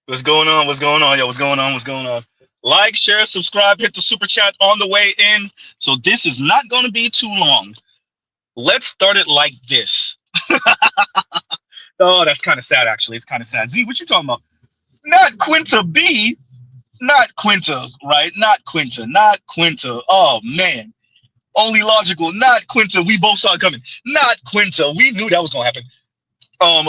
What's going on? What's going on? Yo, what's going on? What's going on? Like, share, subscribe, hit the super chat on the way in. So this is not going to be too long. Let's start it like this. Oh, that's kind of sad, actually. It's kind of sad. Z, what you talking about? Not Quinta B. Not Quinta, right? Not Quinta. Not Quinta. Oh, man. Only logical. Not Quinta. We both saw it coming. Not Quinta. We knew that was going to happen. Um,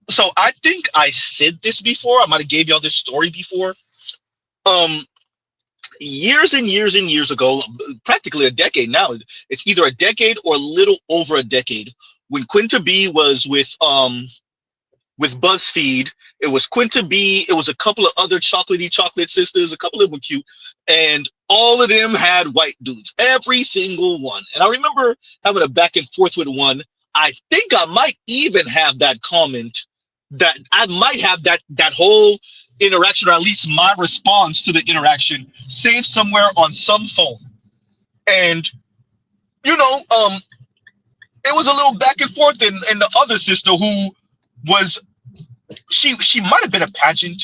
so I think I said this before. I might have gave y'all this story before. Um, Years and years and years ago, practically a decade now. It's either a decade or a little over a decade. When Quinta B was with BuzzFeed, it was Quinta B. It was a couple of other chocolatey chocolate sisters. A couple of them were cute, and all of them had white dudes. Every single one. And I remember having a back and forth with one. I think I might even have that comment, that I might have that whole interaction, or at least my response to the interaction, saved somewhere on some phone. And you know, it was a little back and forth. And the other sister, who was, she might have been a pageant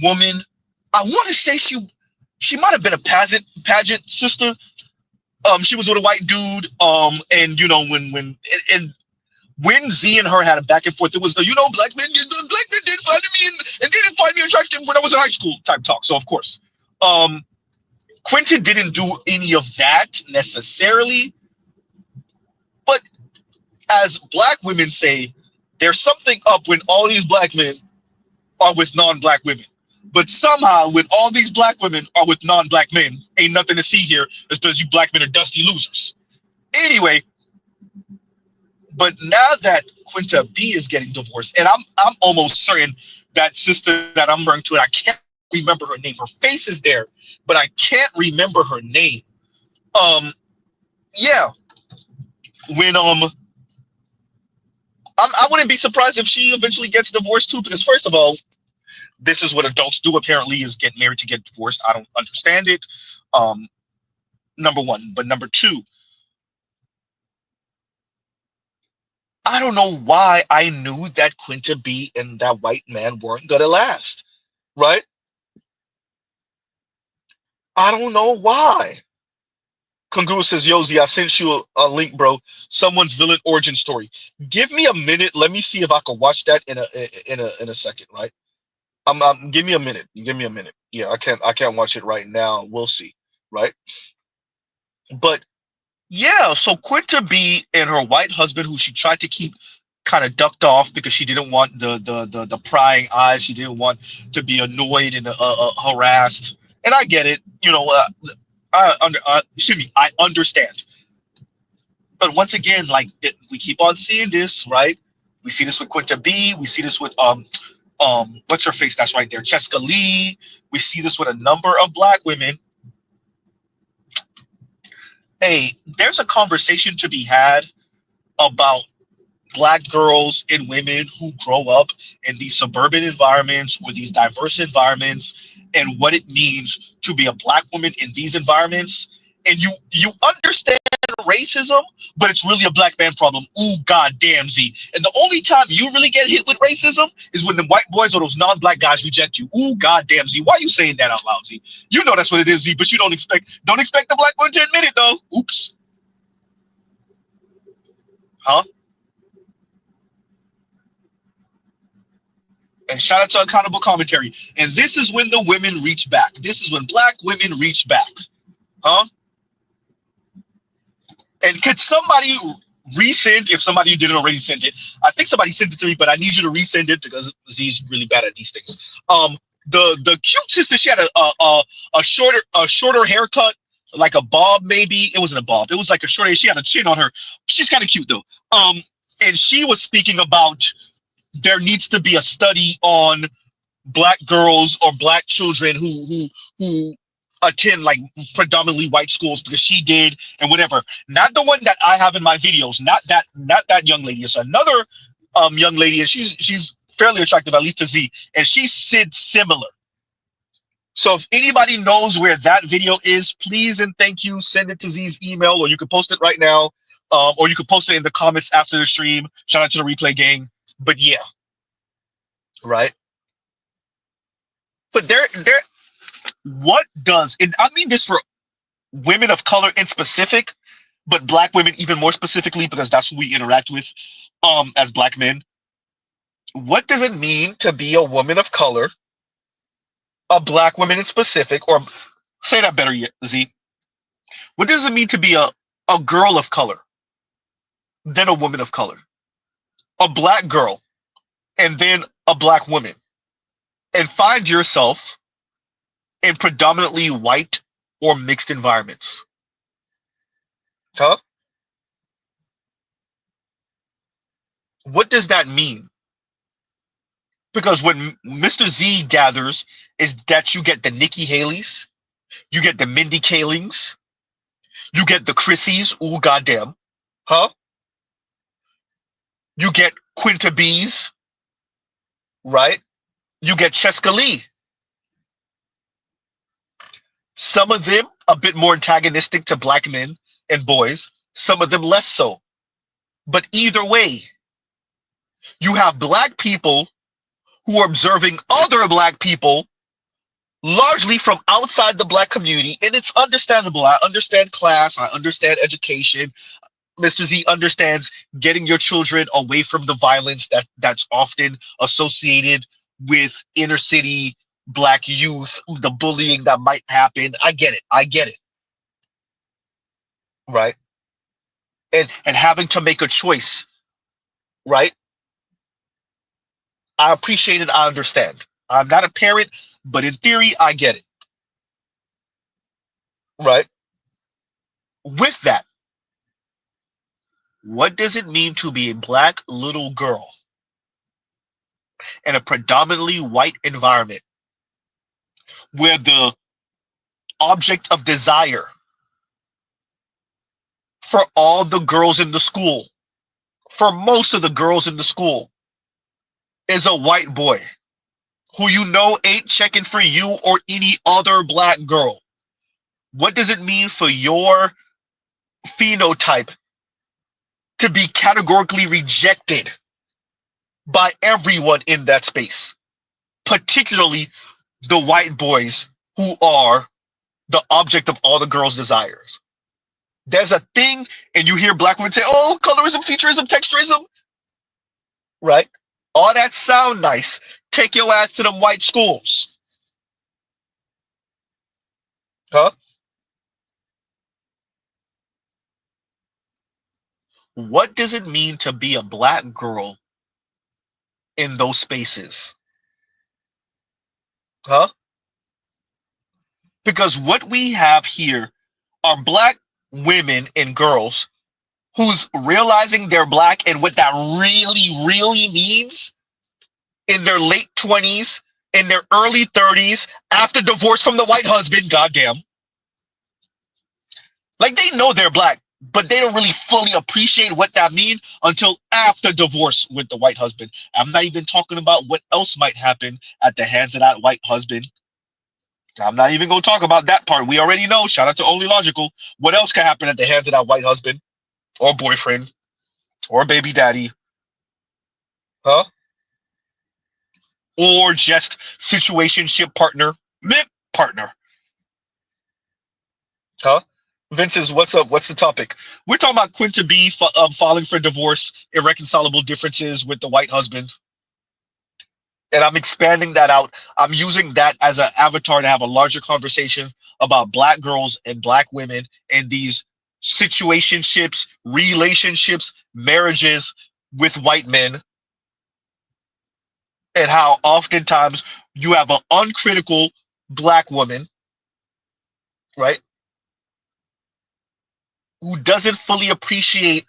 woman. I want to say she might have been a pageant sister. She was with a white dude. And and when Z and her had a back and forth, it was the, black men didn't find me and didn't find me attractive when I was in high school type talk. So of course, um, Quentin didn't do any of that necessarily, but as black women say, there's something up when all these black men are with non-black women. But somehow, when all these black women are with non-black men, ain't nothing to see here. It's because you black men are dusty losers. Anyway, but now that Quinta B is getting divorced, and I'm almost certain that sister that I'm referring to, and I can't remember her name. Her face is there, but I can't remember her name. Um, yeah, when I wouldn't be surprised if she eventually gets divorced too, because first of all, this is what adults do apparently, is get married to get divorced. I don't understand it. Um, Number one, but number two, I don't know why I knew that Quinta B and that white man weren't gonna last. Right? I don't know why. Congruous says, Yozi, I sent you a link, bro. Someone's villain origin story. Give me a minute. Let me see if I can watch that in a second, right? Give me a minute. Give me a minute. Yeah, I can't watch it right now. We'll see. Right? But yeah, so Quinta B and her white husband, who she tried to keep kind of ducked off because she didn't want the prying eyes. She didn't want to be annoyed and harassed. And I get it. Excuse me, I understand. But once again, like, we keep on seeing this, right? We see this with Quinta B. We see this with what's her face? That's right there, Cheska Lee. We see this with a number of black women. Hey, there's a conversation to be had about black girls and women who grow up in these suburban environments or these diverse environments, and what it means to be a black woman in these environments. And you understand racism, but it's really a black man problem. Ooh, goddamn, Z. And the only time you really get hit with racism is when the white boys or those non-black guys reject you. Ooh, goddamn, Z. Why are you saying that out loud, Z? You know that's what it is, Z. But you don't expect the black one to admit it, though. Oops. Huh? And shout out to Accountable Commentary. And this is when the women reach back. This is when black women reach back. Huh? And could somebody resend, if somebody didn't already send it? I think somebody sent it to me, but I need you to resend it because Z's really bad at these things. The cute sister, she had a shorter haircut, like a bob maybe. It wasn't a bob. It was like a short hair. She had a chin on her. She's kind of cute though. And she was speaking about there needs to be a study on black girls or black children who attend like predominantly white schools, because she did, and whatever. Not the one that I have in my videos, not that young lady. It's another young lady, and she's fairly attractive, at least to Z, and she said similar. So if anybody knows where that video is, please and thank you, send it to Z's email, or you can post it right now, or you can post it in the comments after the stream. Shout out to the replay gang. But yeah, right. But what does, and I mean this for women of color in specific, but black women even more specifically because that's who we interact with as black men. What does it mean to be a woman of color, a black woman in specific, or say that better yet, Z? What does it mean to be a girl of color, then a woman of color, a black girl, and then a black woman, and find yourself in predominantly white or mixed environments? Huh? What does that mean? Because what Mr. Z gathers is that you get the Nikki Haleys, you get the Mindy Kalings, you get the Chrissies, ooh goddamn, huh? You get Quinta B's, right? You get Cheska Lee. Some of them a bit more antagonistic to black men and boys, some of them less so. But either way, you have black people who are observing other black people largely from outside the black community, and it's understandable. I understand class, I understand education. Mr. Z understands getting your children away from the violence that's often associated with inner city black youth, the bullying that might happen. I get it. I get it. Right. And having to make a choice, right? I appreciate it. I understand. I'm not a parent, but in theory, I get it. Right. With that, what does it mean to be a black little girl in a predominantly white environment where the object of desire for all the girls in the school, for most of the girls in the school, is a white boy who you know ain't checking for you or any other black girl? What does it mean for your phenotype to be categorically rejected by everyone in that space, particularly the white boys who are the object of all the girls' desires? There's a thing, and you hear black women say, oh, colorism, featureism, texturism, right? All that sound nice. Take your ass to them white schools. Huh? What does it mean to be a black girl in those spaces? Huh? Because what we have here are black women and girls who's realizing they're black and what that really, really means in their late 20s, in their early 30s, after divorce from the white husband, goddamn. Like they know they're black, but they don't really fully appreciate what that means until after divorce with the white husband. I'm not even talking about what else might happen at the hands of that white husband. I'm not even going to talk about that part. We already know. Shout out to Only Logical. What else can happen at the hands of that white husband or boyfriend or baby daddy? Huh? Or just situationship partner, mip partner. Huh? Vince's, what's up? What's the topic? We're talking about Quinta B filing for divorce, irreconcilable differences with the white husband. And I'm expanding that out. I'm using that as an avatar to have a larger conversation about black girls and black women and these situationships, relationships, marriages with white men, and how oftentimes you have an uncritical black woman, right, who doesn't fully appreciate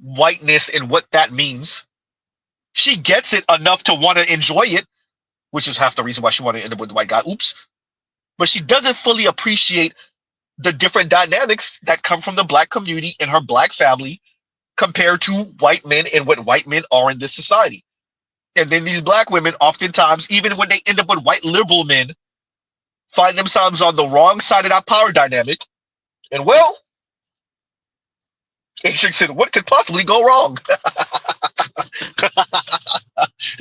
whiteness and what that means. She gets it enough to want to enjoy it, which is half the reason why she wanted to end up with the white guy. Oops. But she doesn't fully appreciate the different dynamics that come from the black community and her black family compared to white men and what white men are in this society. And then these black women, oftentimes, even when they end up with white liberal men, find themselves on the wrong side of that power dynamic. And well, Atrix said, what could possibly go wrong?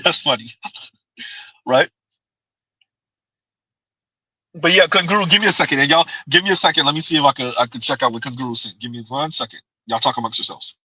That's funny, right? But yeah, Kunguru, give me a second, and y'all give me a second. Let me see if I could check out what Kunguru sent. Give me 1 second. Y'all talk amongst yourselves.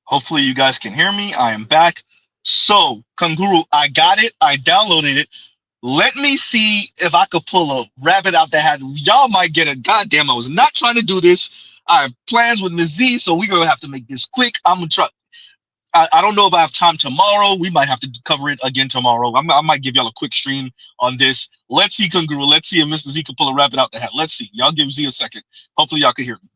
Hopefully, you guys can hear me. I am back. So, Kunguru, I got it. I downloaded it. Let me see if I could pull a rabbit out the hat. Y'all might get a goddamn. I was not trying to do this. I have plans with Ms. Z, so we're gonna have to make this quick. I'm gonna try. I don't know if I have time tomorrow. We might have to cover it again tomorrow. I might give y'all a quick stream on this. Let's see, Kunguru. Let's see if Mr. Z can pull a rabbit out the hat. Let's see. Y'all give Z a second. Hopefully, y'all can hear me.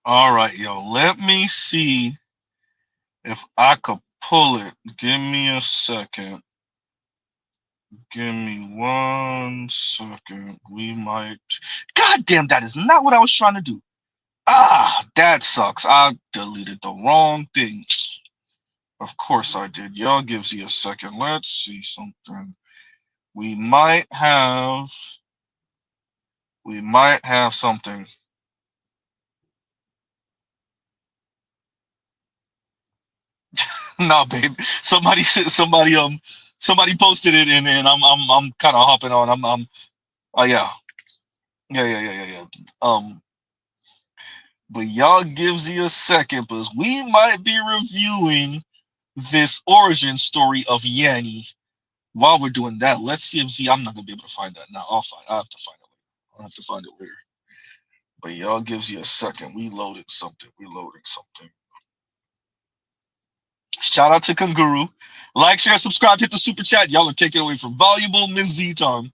All right, yo. Let me see if I could pull it. Give me a second. Give me 1 second. We might. God damn, that is not what I was trying to do. Ah, that sucks. I deleted the wrong thing. Of course I did. Y'all gives you a second. Let's see something. We might have something. No, babe. Somebody posted it and I'm kind of hopping on. Oh yeah. Yeah. But y'all gives you a second because we might be reviewing this origin story of Yanni. While we're doing that, let's see if Z. I'm not gonna be able to find that now. I have to find it later. I'll have to find it later. But y'all gives you a second. We loaded something. We loading something. Shout out to Kanguru. Like, share, subscribe, hit the super chat. Y'all are taking away from valuable Miss Z time.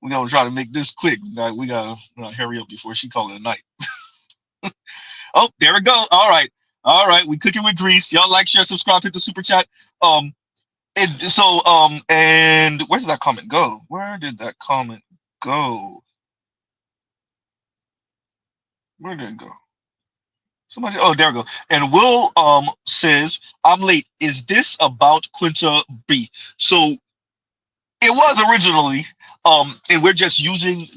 We're gonna try to make this quick. We gotta hurry up before she call it a night. Oh, there we go. All right. We cooking with grease. Y'all like, share, subscribe, hit the super chat. Um, and where did that comment go? Where did that comment go? Where did it go? Somebody, oh, there we go. And Will says, I'm late. Is this about Quinta B? So it was originally, and we're just using,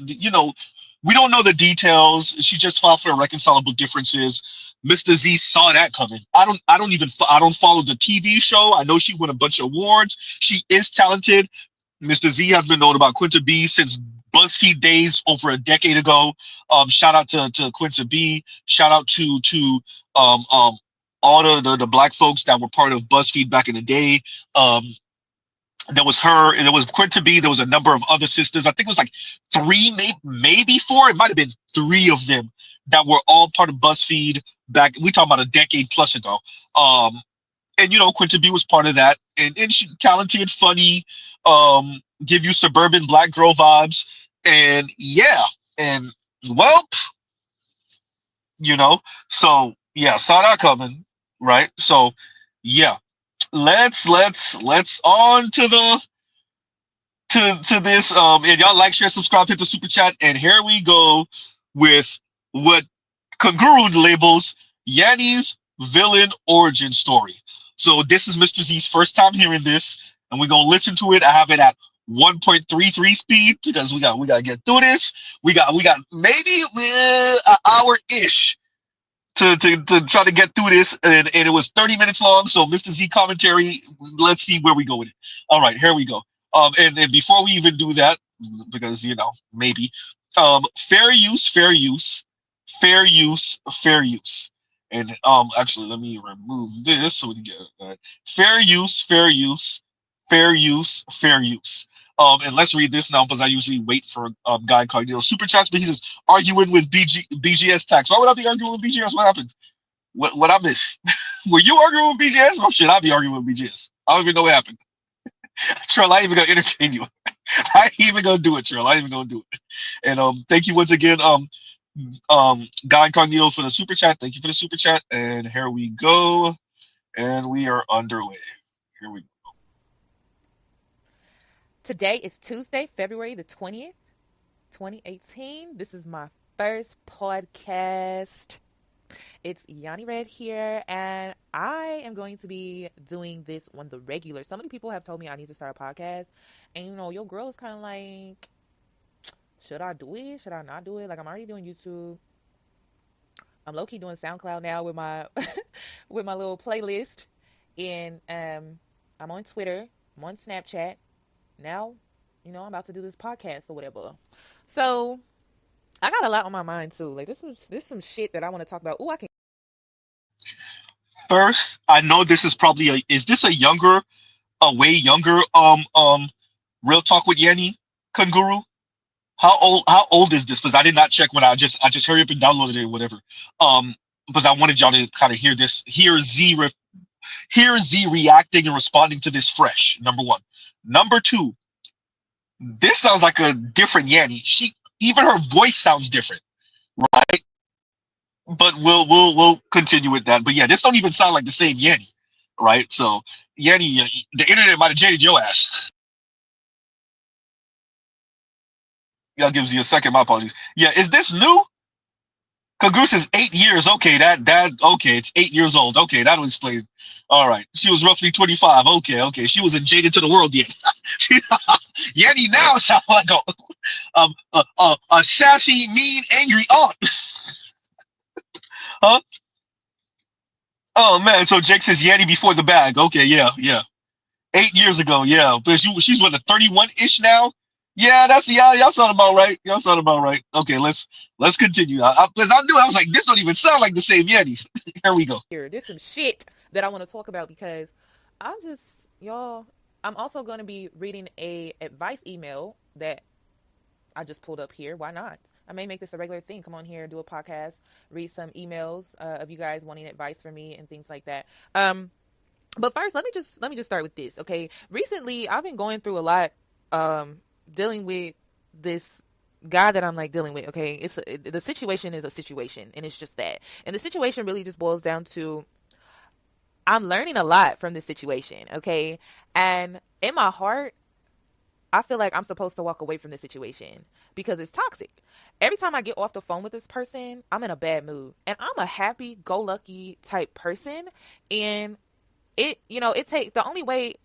we don't know the details. She just filed for irreconcilable differences. Mr. Z saw that coming. I don't follow the TV show. I know she won a bunch of awards. She is talented. Mr. Z has been known about Quinta B since BuzzFeed days over a decade ago. Shout out to Quinta B. Shout out to all the black folks that were part of BuzzFeed back in the day. There was her, and there was Quinta B. There was a number of other sisters. I think it was like three, maybe four. It might have been three of them that were all part of BuzzFeed back. We talking about a decade plus ago. And Quinta B was part of that, and she talented, funny, give you suburban black girl vibes, and yeah, and well, you know, so yeah, saw that coming, right? So yeah, let's on to the to this. And y'all like, share, subscribe, hit the super chat, and here we go with what Kanguru labels Yanni's villain origin story. So this is Mr. Z's first time hearing this, and we're gonna listen to it. I have it at 1.33 speed because we gotta get through this. We got maybe an hour ish to try to get through this, and it was 30 minutes long. So Mr. Z commentary, let's see where we go with it. All right, here we go. And before we even do that, because maybe, fair use, fair use, fair use, fair use. And actually, let me remove this so we can get that. Fair use, fair use, fair use, fair use. And let's read this now because I usually wait for Guy Cardinal super chats, but he says arguing with BGS tax. Why would I be arguing with BGS? What happened? What I miss? Were you arguing with BGS? Or should I be arguing with BGS? I don't even know what happened. Trill, I ain't even gonna entertain you. I ain't even gonna do it, Trill. I ain't even gonna do it. And thank you once again, Guy Incognito for the super chat. Thank you for the super chat. And here we go. And we are underway. Here we go. Today is Tuesday, February the 20th, 2018. This is my first podcast. It's Yanni Red here, and I am going to be doing this on the regular. So many people have told me I need to start a podcast, and your girl is kind of like, should I do it? Should I not do it? Like, I'm already doing YouTube. I'm low key doing SoundCloud now with my with my little playlist, and I'm on Twitter. I'm on Snapchat. Now, I'm about to do this podcast or whatever. So I got a lot on my mind too. Like this some shit that I want to talk about. Oh, I can. First, I know this is probably is this a way younger Real Talk with Yanni Kanguru? How old is this? Because I did not check when I just hurry up and downloaded it or whatever. Because I wanted y'all to kind of hear Z reacting and responding to this fresh. Number one. Number two, this sounds like a different Yanni. Even her voice sounds different, right? But we'll continue with that. But yeah, this don't even sound like the same Yanni, right? So Yanni, the internet might have jaded your ass. Y'all gives you a second. My apologies. Yeah, is this new? Kaguru says 8 years. Okay, that okay. It's 8 years old. Okay, that'll explain. All right, she was roughly 25. Okay, okay. She wasn't jaded to the world yet. Yanni now sounds like a sassy, mean, angry aunt. Huh? Oh man. So Jake says Yanni before the bag. Okay, yeah, yeah. 8 years ago, yeah. But she's what, a 31-ish now? Yeah, that's y'all sound about right. Y'all sound about right. Okay, let's continue. Because I knew I was like, this don't even sound like the same Yeti. Here we go. Here, there's some shit that I want to talk about because I'm just y'all. I'm also going to be reading a advice email that I just pulled up here. Why not? I may make this a regular thing. Come on here, do a podcast, read some emails of you guys wanting advice from me and things like that. But first, let me just start with this, okay? Recently, I've been going through a lot, um, dealing with this guy that I'm like dealing with. Okay, the situation is a situation, and it's just that, and the situation really just boils down to I'm learning a lot from this situation, okay? And in my heart, I feel like I'm supposed to walk away from this situation because it's toxic. Every time I get off the phone with this person, I'm in a bad mood. And I'm a happy go lucky type person. And it takes the only way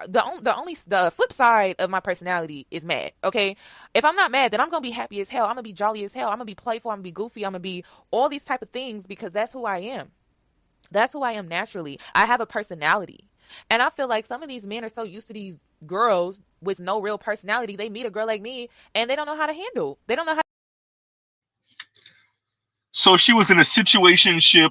the flip side of my personality is mad. Okay. If I'm not mad, then I'm gonna be happy as hell. I'm gonna be jolly as hell. I'm gonna be playful. I'm gonna be goofy. I'm gonna be all these type of things because that's who I am. That's who I am naturally. I have a personality. And I feel like some of these men are so used to these girls with no real personality. They meet a girl like me and they don't know how to handle. They don't know how. So she was in a situationship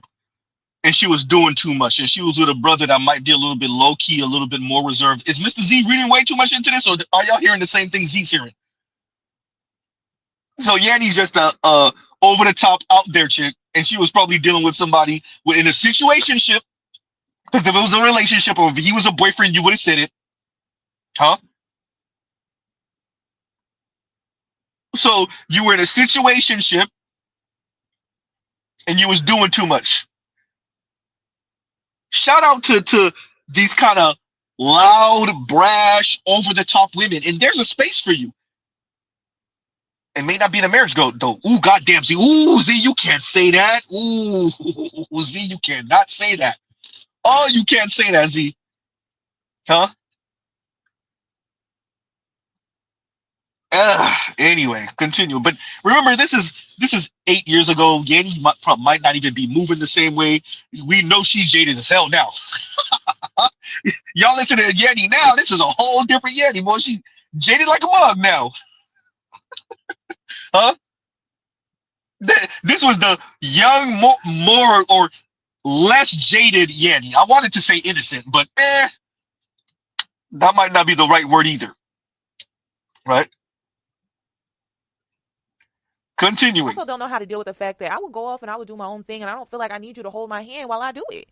and she was doing too much, and she was with a brother that might be a little bit low key, a little bit more reserved. Is Mr. Z reading way too much into this, or are y'all hearing the same thing Z's hearing? So Yanni's just a over the top out there chick, and she was probably dealing with somebody in a situationship. Because if it was a relationship or if he was a boyfriend, you would have said it, huh? So you were in a situationship and you was doing too much. Shout out to these kind of loud, brash, over the top women, and there's a space for you. It may not be in a marriage go though. Ooh, goddamn Z. Ooh, Z, you can't say that. Ooh, Z, you cannot say that. Oh, you can't say that, Z. Huh? Anyway, continue. But remember, this is 8 years ago. Yanni might not even be moving the same way. We know she jaded as hell now. Y'all listen to Yanni now. This is a whole different Yanni, boy. She jaded like a mug now, huh? This was the young, more or less jaded Yanni. I wanted to say innocent, but that might not be the right word either, right? I Continuing. also don't know how to deal with the fact that I would go off and I would do my own thing and I don't feel like I need you to hold my hand while I do it.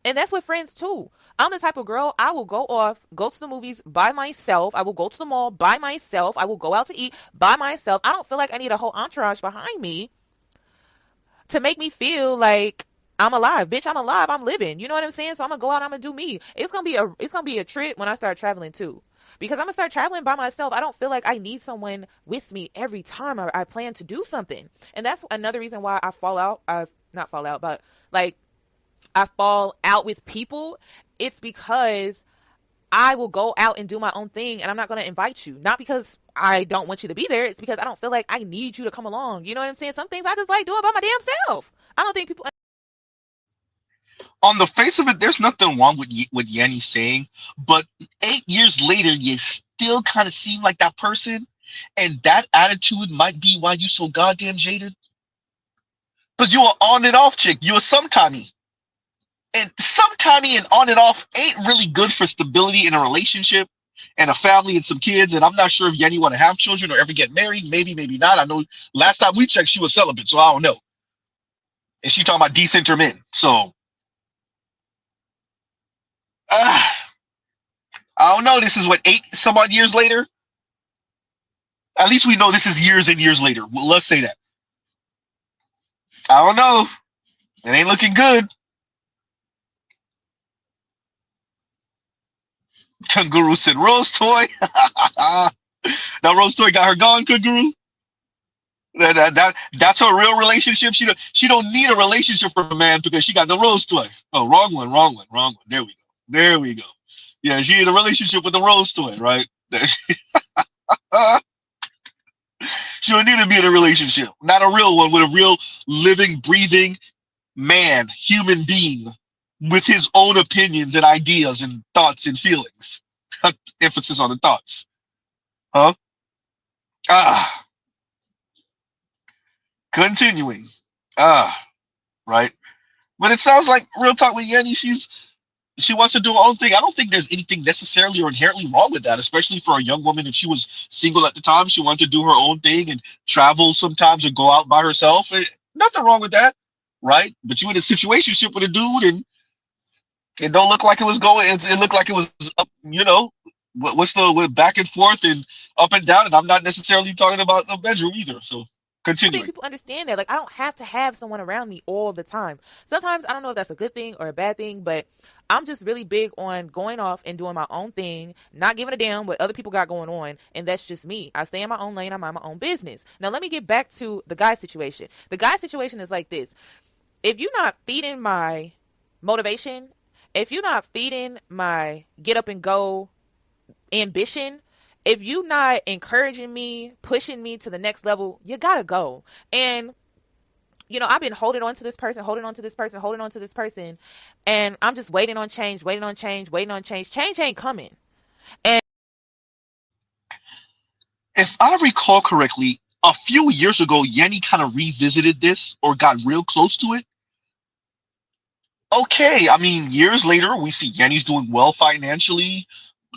And that's with friends too. I'm the type of girl, I will go off, go to the movies by myself. I will go to the mall by myself. I will go out to eat by myself. I don't feel like I need a whole entourage behind me to make me feel like I'm alive. Bitch, I'm alive. I'm living. You know what I'm saying? So I'm gonna go out, I'm gonna do me. It's gonna be a trip when I start traveling too. Because I'm gonna start traveling by myself. I don't feel like I need someone with me every time I plan to do something. And that's another reason why I fall out. I not fall out, but like I fall out with people. It's because I will go out and do my own thing and I'm not going to invite you. Not because I don't want you to be there. It's because I don't feel like I need you to come along. You know what I'm saying? Some things I just like doing by my damn self. I don't think people. On the face of it, there's nothing wrong with what Yanni's saying, but 8 years later, you still kind of seem like that person, and that attitude might be why you so goddamn jaded. Because you are on and off chick, you are sometimey, and sometimey and on and off ain't really good for stability in a relationship and a family and some kids. And I'm not sure if Yanni want to have children or ever get married. Maybe, maybe not. I know last time we checked, she was celibate, so I don't know. And she talking about decenter men, so. Uh, I don't know. This is what, eight some odd years later. At least we know this is years and years later. Well, let's say that. I don't know. It ain't looking good. Kangaroo said Rose Toy. Now Rose Toy got her gone, Kangaroo. That's her real relationship. She don't need a relationship from a man because she got the rose toy. Oh, wrong one, wrong one, wrong one. There we go. There we go. Yeah, she in a relationship with the rose toy, right? She don't need to be in a relationship. Not a real one with a real living, breathing man, human being with his own opinions and ideas and thoughts and feelings. Emphasis on the thoughts. Huh? Ah, continuing. Ah, right. But it sounds like real talk with Yenny. She wants to do her own thing. I don't think there's anything necessarily or inherently wrong with that, especially for a young woman. If she was single at the time, she wanted to do her own thing and travel sometimes or go out by herself. Nothing wrong with that, right? But you in a situationship with a dude, and it don't look like it was going. It looked like it was up. What's the back and forth and up and down. And I'm not necessarily talking about the bedroom either. So I think continuing. people understand that. Like, I don't have to have someone around me all the time. Sometimes I don't know if that's a good thing or a bad thing, but I'm just really big on going off and doing my own thing, not giving a damn what other people got going on, and that's just me. I stay in my own lane, I mind my own business. Now, let me get back to the guy situation. The guy situation is like this. If you're not feeding my motivation, if you're not feeding my get up and go ambition, if you not encouraging me, pushing me to the next level, you gotta go. And I've been holding on to this person, holding on to this person, holding on to this person, and I'm just waiting on change, waiting on change, waiting on change. Change ain't coming. And If I recall correctly, a few years ago, Yenny kind of revisited this or got real close to it. Okay, I mean, years later, we see Yenny's doing well financially.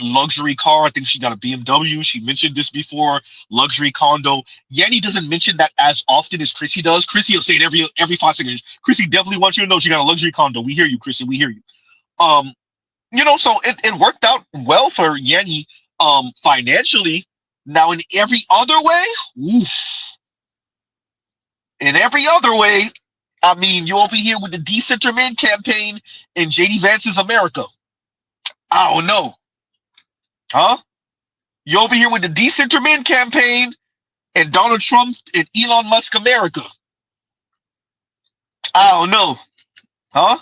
Luxury car, I think she got a BMW. She mentioned this before. Luxury condo. Yenny doesn't mention that as often as Chrissy does. Chrissy will say it every 5 seconds. Chrissy definitely wants you to know she got a luxury condo. We hear you, Chrissy. We hear you. Um, so it worked out well for Yenny financially. Now in every other way, oof, in every other way, I mean, you over here with the Decenter Men campaign in JD Vance's America. I don't know. Huh? You over here with the Decenter Men campaign and Donald Trump and Elon Musk America. I don't know. Huh?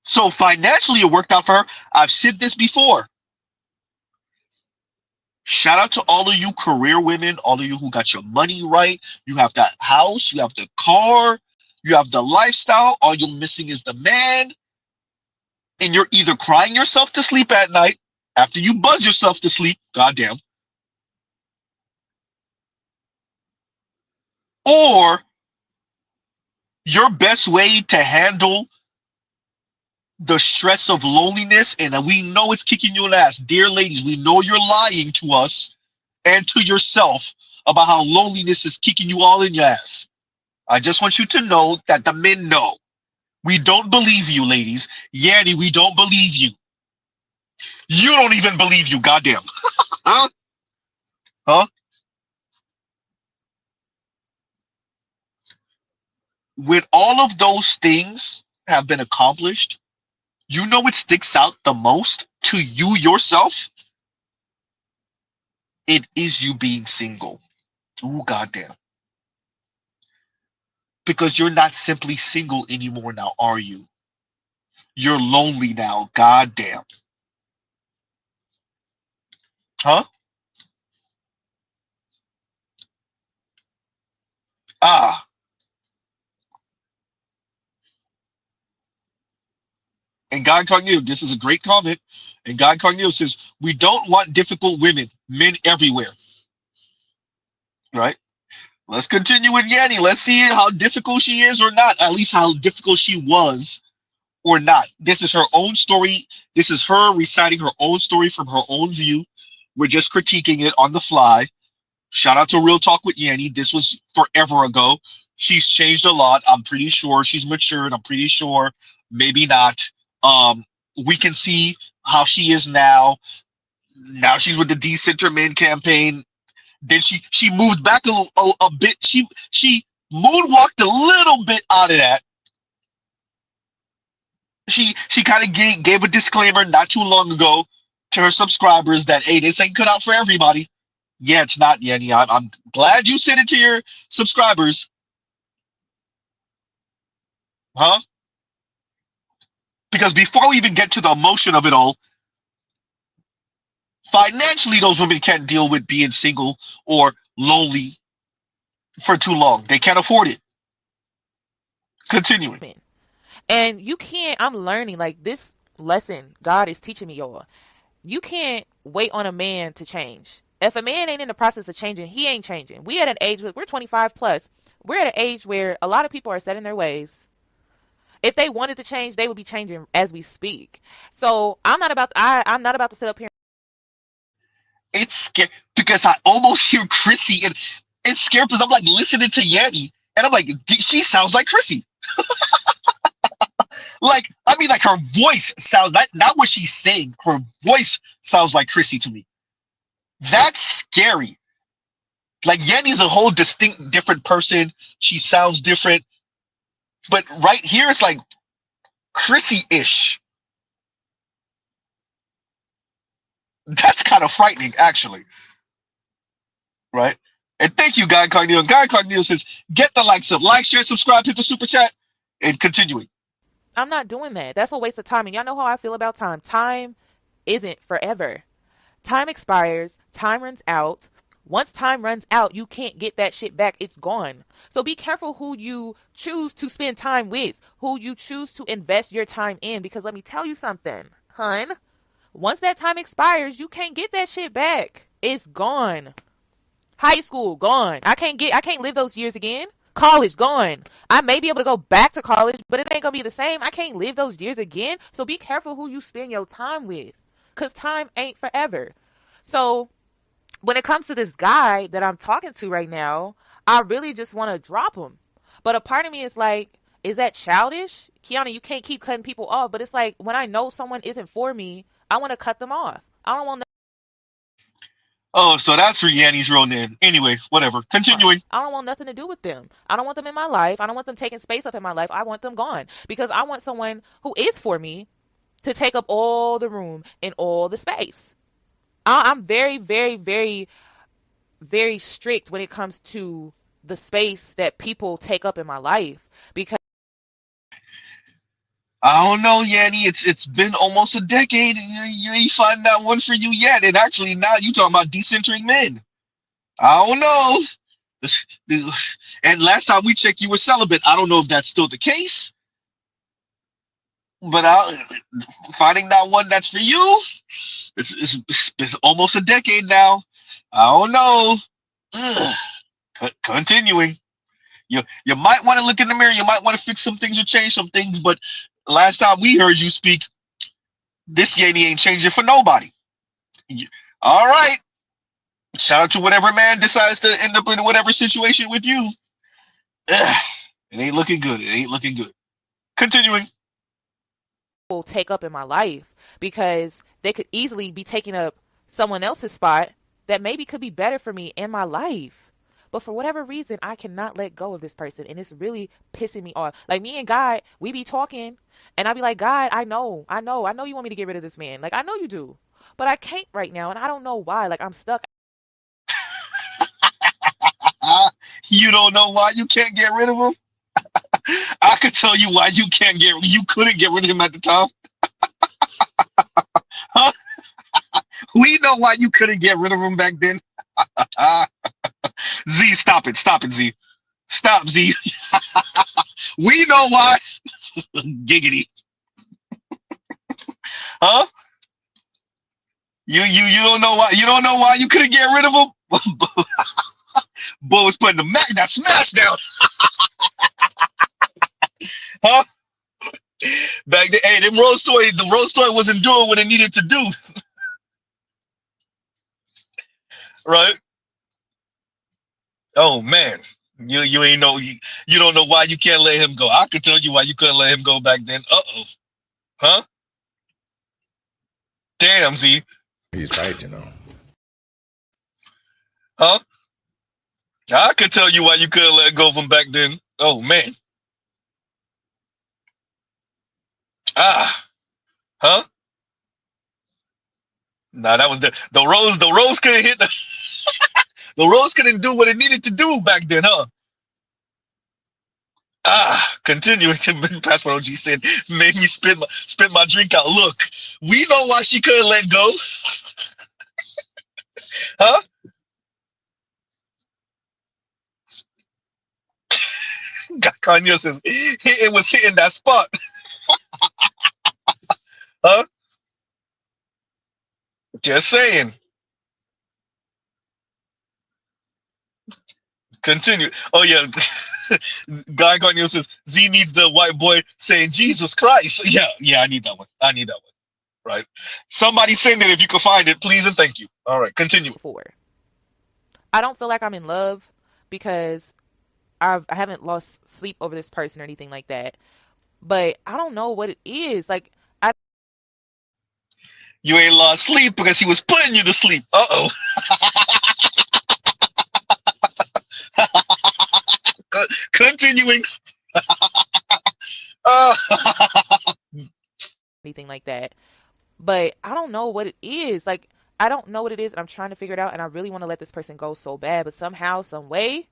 So financially, it worked out for her. I've said this before. Shout out to all of you career women, all of you who got your money right. You have that house, you have the car, you have the lifestyle. All you're missing is the man. And you're either crying yourself to sleep at night after you buzz yourself to sleep, goddamn, or your best way to handle the stress of loneliness, and we know it's kicking you in the ass. Dear ladies, we know you're lying to us and to yourself about how loneliness is kicking you all in your ass. I just want you to know that the men know. We don't believe you, ladies. Yanni, we don't believe you. You don't even believe you, goddamn. Huh? Huh? When all of those things have been accomplished, you know what sticks out the most to you yourself? It is you being single. Ooh, goddamn. Because you're not simply single anymore now, are you? You're lonely now, goddamn. Huh? Ah, and God Cognito, this is a great comment. And God Cognito says, we don't want difficult women, men everywhere. Right? Let's continue with Yanni. Let's see how difficult she is or not. At least how difficult she was or not. This is her own story. This is her reciting her own story from her own view. We're just critiquing it on the fly. Shout out to Real Talk with Yanni. This was forever ago. She's changed a lot. I'm pretty sure she's matured. I'm pretty sure maybe not. Um, we can see how she is now. Now she's with the Decenter Men campaign. Then she moved back a bit. She moonwalked a little bit out of that. She kind of gave a disclaimer not too long ago to her subscribers that hey, this ain't cut out for everybody. Yeah, it's not Yanni. I'm glad you sent it to your subscribers, huh? Because before we even get to the emotion of it all, financially, those women can't deal with being single or lonely for too long. They can't afford it. Continuing. And you can't, I'm learning like this lesson God is teaching me, y'all. You can't wait on a man to change. If a man ain't in the process of changing, he ain't changing. We at an age, we're 25 plus. We're at an age where a lot of people are set in their ways. If they wanted to change, they would be changing as we speak. So I'm not about to sit up here. It's scary because I almost hear Chrissy, and it's scary because I'm like listening to Yanni, and I'm like, she sounds like Chrissy. Like, I mean, like her voice sounds not what she's saying. Her voice sounds like Chrissy to me. That's scary. Like Yanni's a whole distinct different person. She sounds different. But right here it's like Chrissy-ish. That's kind of frightening, actually. Right? And thank you, Guy Cognito. Guy Cognito says, get the likes up. Like, share, subscribe, hit the super chat, and continuing. I'm not doing that. That's a waste of time. And y'all know how I feel about time. Time isn't forever. Time expires, time runs out. Once time runs out, you can't get that shit back. It's gone. So be careful who you choose to spend time with, who you choose to invest your time in. Because let me tell you something, hun. Once that time expires, you can't get that shit back. It's gone. High school, gone. I can't live those years again. College, gone. I may be able to go back to college, but it ain't gonna be the same. I can't live those years again. So be careful who you spend your time with. Cause time ain't forever. So when it comes to this guy that I'm talking to right now, I really just want to drop him. But a part of me is like, is that childish? Kiana, you can't keep cutting people off. But it's like when I know someone isn't for me, I want to cut them off. I don't want Oh, so that's where Yanni's real name. Anyway, whatever. off. Continuing. I don't want nothing to do with them. I don't want them in my life. I don't want them taking space up in my life. I want them gone because I want someone who is for me to take up all the room and all the space. I'm very, very, very, very strict when it comes to the space that people take up in my life because I don't know, Yanni. It's been almost a decade, and you ain't find that one for you yet. And actually, now you talking about decentering men. I don't know. And last time we checked, you were celibate. I don't know if that's still the case, but finding that one that's for you, it's been almost a decade now. I don't know. Ugh. Continuing. You might want to look in the mirror. You might want to fix some things or change some things. But last time we heard you speak, this Yanni ain't changing for nobody. All right. Shout out to whatever man decides to end up in whatever situation with you. Ugh. It ain't looking good. It ain't looking good. Continuing. people take up in my life because they could easily be taking up someone else's spot that maybe could be better for me in my life. But for whatever reason, I cannot let go of this person, and it's really pissing me off. Like me and God, we be talking, and I be like, God, I know you want me to get rid of this man. Like I know you do, but I can't right now, and I don't know why. Like I'm stuck. You don't know why you can't get rid of him? I could tell you why you couldn't get rid of him at the time. Huh? We know why you couldn't get rid of him back then. Z, stop it. Stop it, Z. Stop, Z. We know why. Giggity. Huh? You don't know why you couldn't get rid of him? Boy was putting that smash down. Huh? Back then, hey, the Rose toy wasn't doing what it needed to do. Right? Oh man. You ain't know you don't know why you can't let him go. I could tell you why you couldn't let him go back then. Uh-oh. Huh? Damn, Z. He's right, you know. Huh? I could tell you why you couldn't let go of him back then. Oh man. Ah. Huh? Nah, that was the Rose couldn't hit the The rose couldn't do what it needed to do back then, huh? Continuing. Passport OG said, made me spit my drink out. Look, we know why she couldn't let go, huh? Kanye says it was hitting that spot, huh? Just saying. Continue. Oh yeah, Guy Kanye says Z needs the white boy saying Jesus Christ. Yeah, yeah, I need that one. I need that one. Right. Somebody send it if you can find it, please and thank you. All right, continue. before. I don't feel like I'm in love because I haven't lost sleep over this person or anything like that. But I don't know what it is. Like I You ain't lost sleep because he was putting you to sleep. Uh-oh. Continuing. Uh, anything like that. But I don't know what it is. Like I don't know what it is and I'm trying to figure it out and I really want to let this person go so bad, but somehow, some way,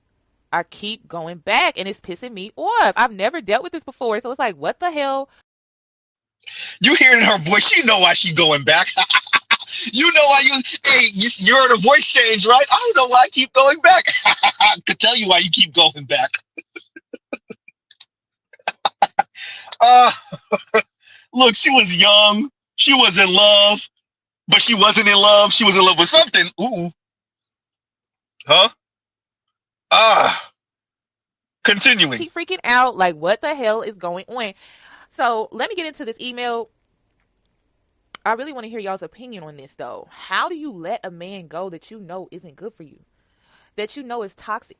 I keep going back and it's pissing me off. I've never dealt with this before. So it's like, what the hell? you hearing her voice, you know why she going back. You know why you heard her voice change, right? I don't know why I keep going back. I could tell you why you keep going back. Uh, Look, she was young. She was in love, but she wasn't in love. She was in love with something. Ooh. Huh? Ah. Continuing. Keep freaking out. Like, what the hell is going on? So let me get into this email. I really want to hear y'all's opinion on this though. How do you let a man go that you know isn't good for you? That you know is toxic?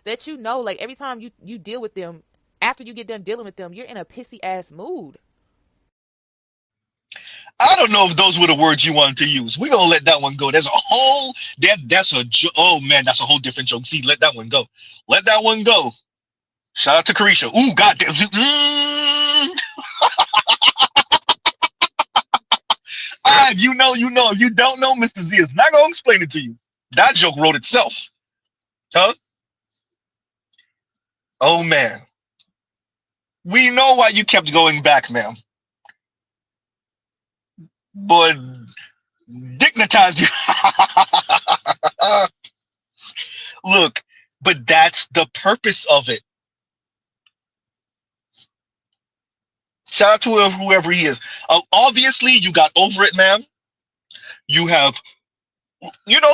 That you know, like every time you deal with them, after you get done dealing with them, you're in a pissy ass mood. I don't know if those were the words you wanted to use. We're gonna let that one go. There's a whole that's a oh man, that's a whole different joke. See, let that one go. Let that one go. Shout out to Carisha. Ooh, goddamn. If you know, you know. If you don't know, Mr. Z is not gonna explain it to you. That joke wrote itself. Huh? Oh man. We know why you kept going back, ma'am. Boy, dignitized you. Look, but that's the purpose of it. Shout out to whoever he is. Obviously, you got over it, ma'am. You have,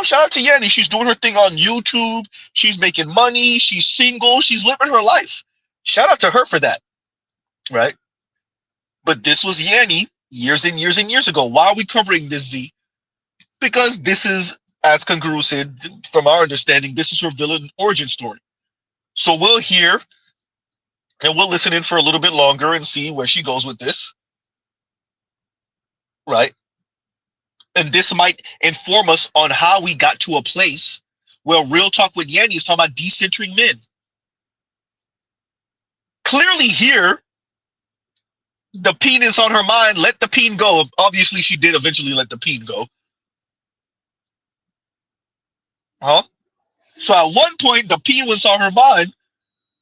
shout out to Yanni. She's doing her thing on YouTube. She's making money. She's single. She's living her life. Shout out to her for that, right? But this was Yanni years and years and years ago. Why are we covering this, Z? Because this is, as Kangaroo said, from our understanding, this is her villain origin story. So we'll hear and we'll listen in for a little bit longer and see where she goes with this, right? And this might inform us on how we got to a place where Real Talk with Yanni is talking about decentering men. Clearly here, the peen is on her mind. Let the peen go. Obviously, she did eventually let the peen go. Huh? So at one point, the peen was on her mind.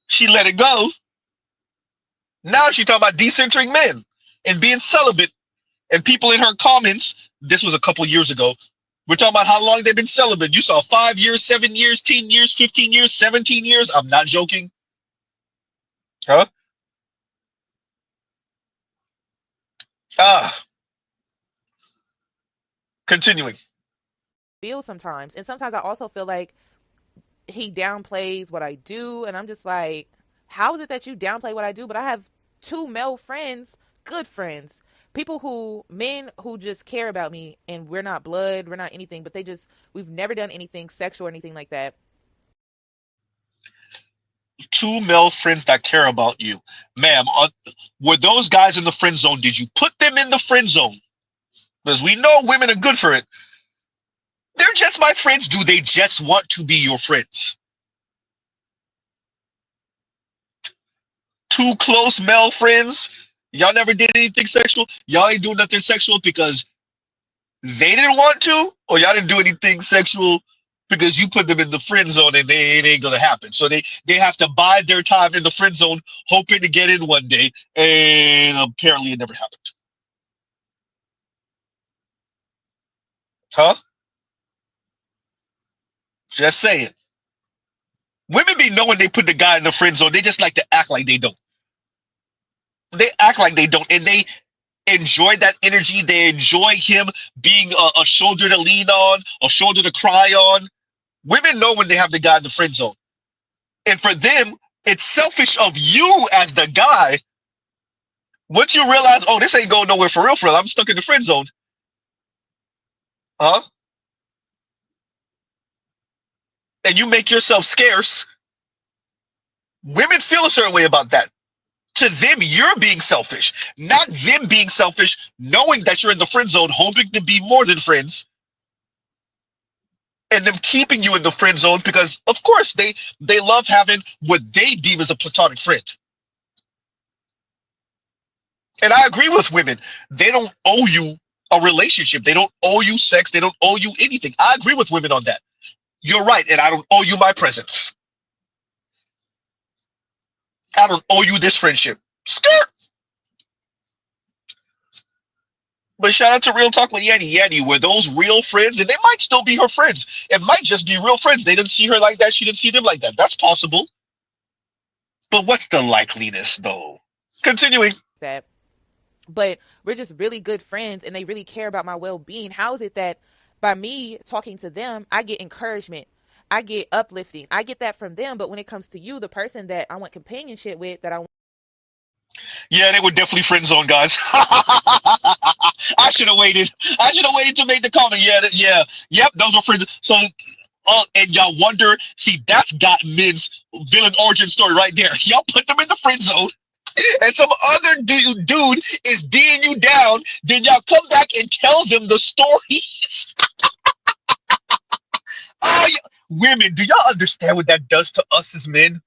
She let it go. Now she's talking about decentering men and being celibate. And people in her comments, this was a couple years ago, we're talking about how long they've been celibate. You saw 5 years, 7 years, 10 years, 15 years, 17 years. I'm not joking. Huh? Ah, continuing. Feel sometimes. And sometimes I also feel like he downplays what I do. And I'm just like, how is it that you downplay what I do? But I have two male friends, good friends, men who just care about me and we're not blood, we're not anything, but we've never done anything sexual or anything like that. Two male friends that care about you. Ma'am, were those guys in the friend zone? Did you put them in the friend zone? Because we know women are good for it. They're just my friends. Do they just want to be your friends? Two close male friends. Y'all never did anything sexual. Y'all ain't doing nothing sexual because they didn't want to, or y'all didn't do anything sexual because you put them in the friend zone and it ain't gonna happen. So they have to bide their time in the friend zone, hoping to get in one day, and apparently it never happened. Huh? Just saying. Women be knowing they put the guy in the friend zone. They just like to act like they don't. They act like they don't, and they enjoy that energy. They enjoy him being a shoulder to lean on, a shoulder to cry on. Women know when they have the guy in the friend zone, and for them, it's selfish of you as the guy. Once you realize, oh, this ain't going nowhere for real, I'm stuck in the friend zone. Huh? And you make yourself scarce. Women feel a certain way about that. To them, you're being selfish, not them being selfish, knowing that you're in the friend zone, hoping to be more than friends, and them keeping you in the friend zone because, of course, they love having what they deem as a platonic friend. And I agree with women. They don't owe you a relationship. They don't owe you sex. They don't owe you anything. I agree with women on that. You're right, and I don't owe you my presence. I don't owe you this friendship. Skirt. But shout out to Real Talk with Yanni. Yanni, were those real friends? And they might still be her friends. It might just be real friends. They didn't see her like that. She didn't see them like that. That's possible. But what's the likeliness, though? Continuing. that. But we're just really good friends and they really care about my well-being. How is it that by me talking to them, I get encouragement, I get uplifting, I get that from them, but when it comes to you, the person that I want companionship with, that I want Yeah, they were definitely friend zone guys. I should have waited. I should have waited to make the comment. Yeah, yeah, yep. Those were friends. So, and y'all wonder. See, that's got men's villain origin story right there. Y'all put them in the friend zone, and some other dude is D'ing you down. Then y'all come back and tell them the stories. Oh, women, do y'all understand what that does to us as men?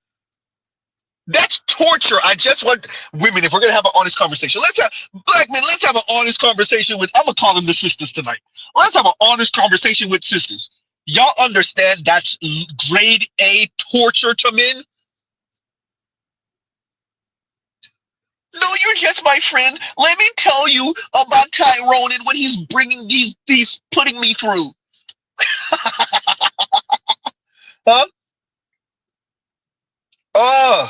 That's torture. I just want women, if we're gonna have an honest conversation, let's have black men, let's have an honest conversation with, I'm gonna call them the sisters tonight. Let's have an honest conversation with sisters. Y'all understand that's grade A torture to men? No, you're just my friend. Let me tell you about Tyrone and what he's bringing these putting me through. Huh? Uh,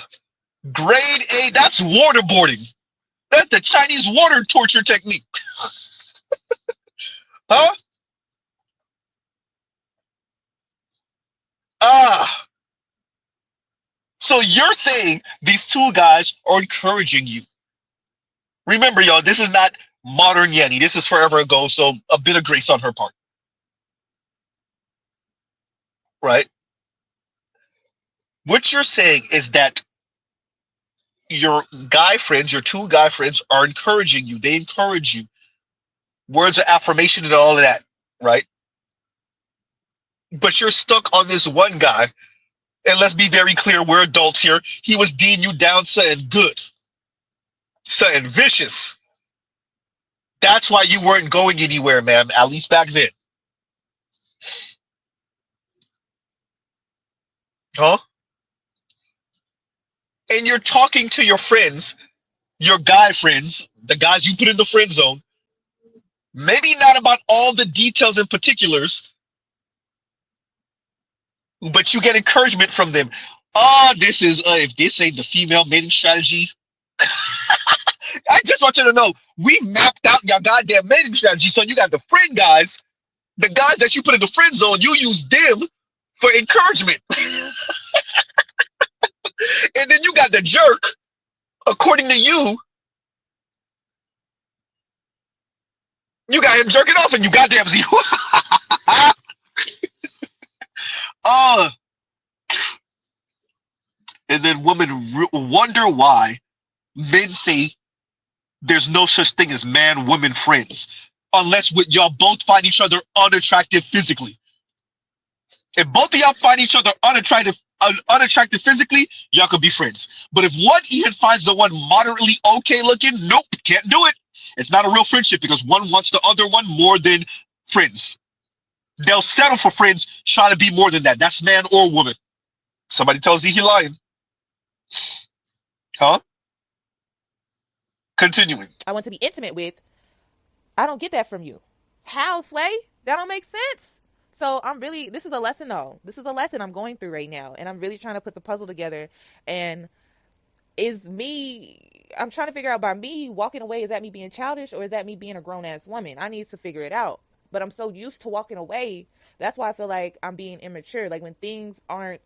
grade A, that's waterboarding. That's the Chinese water torture technique. Huh? Ah. So you're saying these two guys are encouraging you. Remember, y'all, this is not modern Yanni. This is forever ago, so a bit of grace on her part, right? What you're saying is that your guy friends, your two guy friends, are encouraging you. They encourage you. Words of affirmation and all of that, right? But you're stuck on this one guy. And let's be very clear, we're adults here. He was D'ing you down, saying good, saying vicious. That's why you weren't going anywhere, man, at least back then. Huh? And you're talking to your friends, your guy friends, the guys you put in the friend zone, maybe not about all the details and particulars, but you get encouragement from them. Oh, this is, if this ain't the female mating strategy, I just want you to know, we've mapped out your goddamn mating strategy. So you got the friend guys, the guys that you put in the friend zone, you use them for encouragement. And then you got the jerk, according to you, you got him jerking off and you goddamn Z. uh, and then women wonder why men say there's no such thing as man-woman friends unless y'all both find each other unattractive physically. If both of y'all find each other unattractive physically, y'all could be friends. But if one even finds the one moderately okay looking, nope, can't do it. It's not a real friendship because one wants the other one more than friends. They'll settle for friends trying to be more than that. That's man or woman. Somebody tells you he lying. Huh? Continuing. I want to be intimate with. I don't get that from you. How, Sway? That don't make sense. So I'm really, this is a lesson though. This is a lesson I'm going through right now. And I'm really trying to put the puzzle together. And is me, I'm trying to figure out, by me walking away, is that me being childish or is that me being a grown ass woman? I need to figure it out. But I'm so used to walking away. That's why I feel like I'm being immature. Like when things aren't,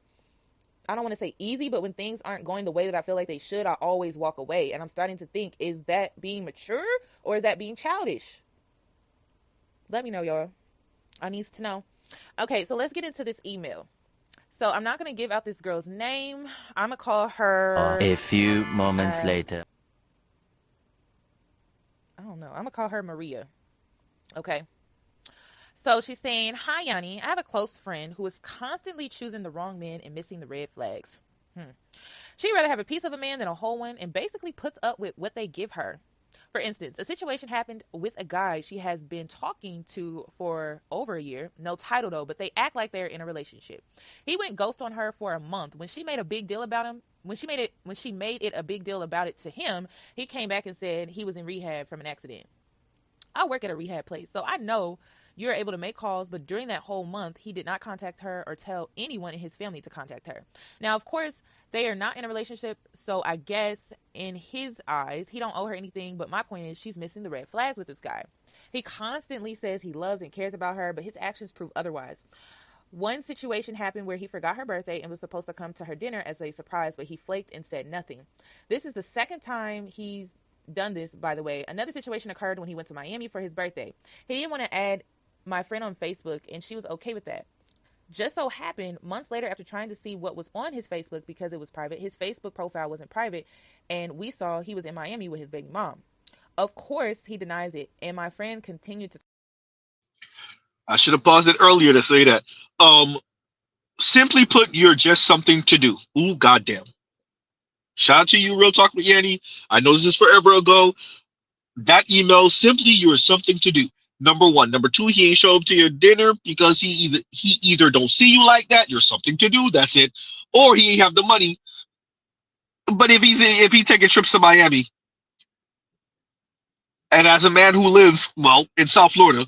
I don't want to say easy, but when things aren't going the way that I feel like they should, I always walk away. And I'm starting to think, is that being mature or is that being childish? Let me know, y'all. I needs to know. Okay, so let's get into this email. So I'm not gonna give out this girl's name. I'm gonna call her. A few moments Uh, later. I don't know. I'm gonna call her Maria. Okay. So she's saying, "Hi, Yanni. I have a close friend who is constantly choosing the wrong men and missing the red flags. She'd rather have a piece of a man than a whole one, and basically puts up with what they give her. For instance, a situation happened with a guy she has been talking to for over a year. No title though, but they act like they're in a relationship. He went ghost on her for a month. When she made a big deal about him, when she made it a big deal about it to him, he came back and said he was in rehab from an accident. I work at a rehab place, so I know you're able to make calls, but during that whole month, he did not contact her or tell anyone in his family to contact her. Now, of course, they are not in a relationship, so I guess in his eyes, he don't owe her anything, but my point is she's missing the red flags with this guy. He constantly says he loves and cares about her, but his actions prove otherwise. One situation happened where he forgot her birthday and was supposed to come to her dinner as a surprise, but he flaked and said nothing. This is the second time he's done this, by the way. Another situation occurred when he went to Miami for his birthday. He didn't want to add my friend on Facebook, and she was okay with that. Just so happened, months later, after trying to see what was on his Facebook because it was private, his Facebook profile wasn't private, and we saw he was in Miami with his baby mom. Of course, he denies it, and my friend continued to. I should have paused it earlier to say that. Um, Simply put, you're just something to do. Ooh, goddamn. Shout out to you, Real Talk with Yanni. I know this is forever ago. That email, simply, you're something to do. Number one. Number two, he ain't show up to your dinner because he either don't see you like that. You're something to do. That's it. Or he ain't have the money. But if he taking trips to Miami, and as a man who lives in South Florida,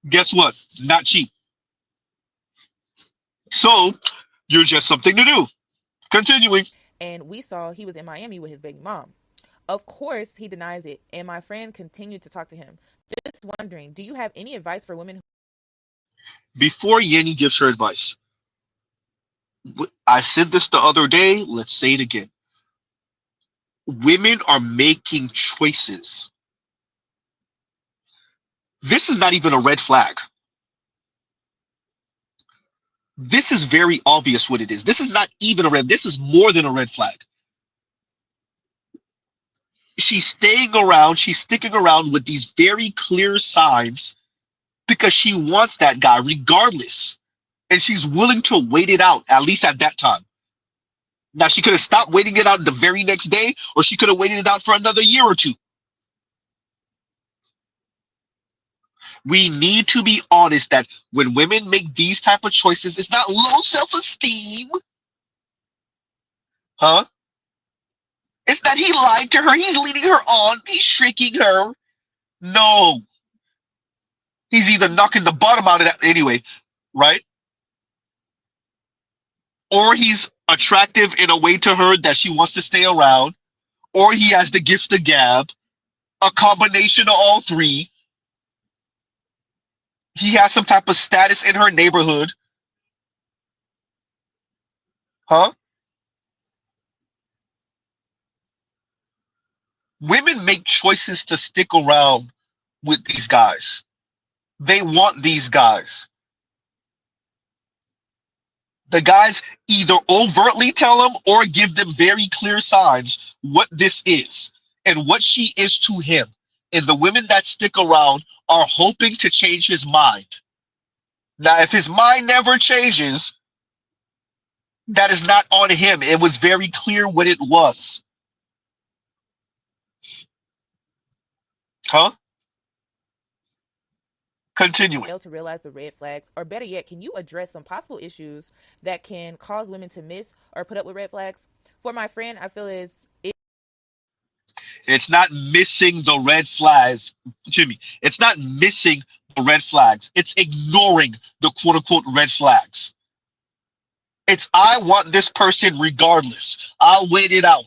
guess what? Not cheap. So you're just something to do. Continuing. And we saw he was in Miami with his baby mom. Of course, he denies it, and my friend continued to talk to him. Just wondering, do you have any advice for women? Before Yenny gives her advice, I said this the other day. Let's say it again. Women are making choices. This is not even a red flag. This is very obvious what it is. This is not even a red. This is more than a red flag. She's staying around. She's sticking around with these very clear signs because she wants that guy regardless. And she's willing to wait it out, at least at that time. Now, she could have stopped waiting it out the very next day, or she could have waited it out for another year or two. We need to be honest that when women make these type of choices, it's not low self-esteem. Huh? It's that he lied to her. He's leading her on. He's tricking her. No. He's either knocking the bottom out of that anyway, right? Or he's attractive in a way to her that she wants to stay around, or he has the gift of gab, a combination of all three. He has some type of status in her neighborhood. Huh? Women make choices to stick around with these guys. They want these guys. The guys either overtly tell them or give them very clear signs what this is and what she is to him. And the women that stick around are hoping to change his mind. Now, if his mind never changes, that is not on him. It was very clear what it was. Huh? Continuing. fail to realize the red flags? Or better yet, can you address some possible issues that can cause women to miss or put up with red flags? For my friend, I feel It's not missing the red flags. Excuse me. It's not missing the red flags. It's ignoring the quote unquote red flags. It's I want this person regardless. I'll wait it out.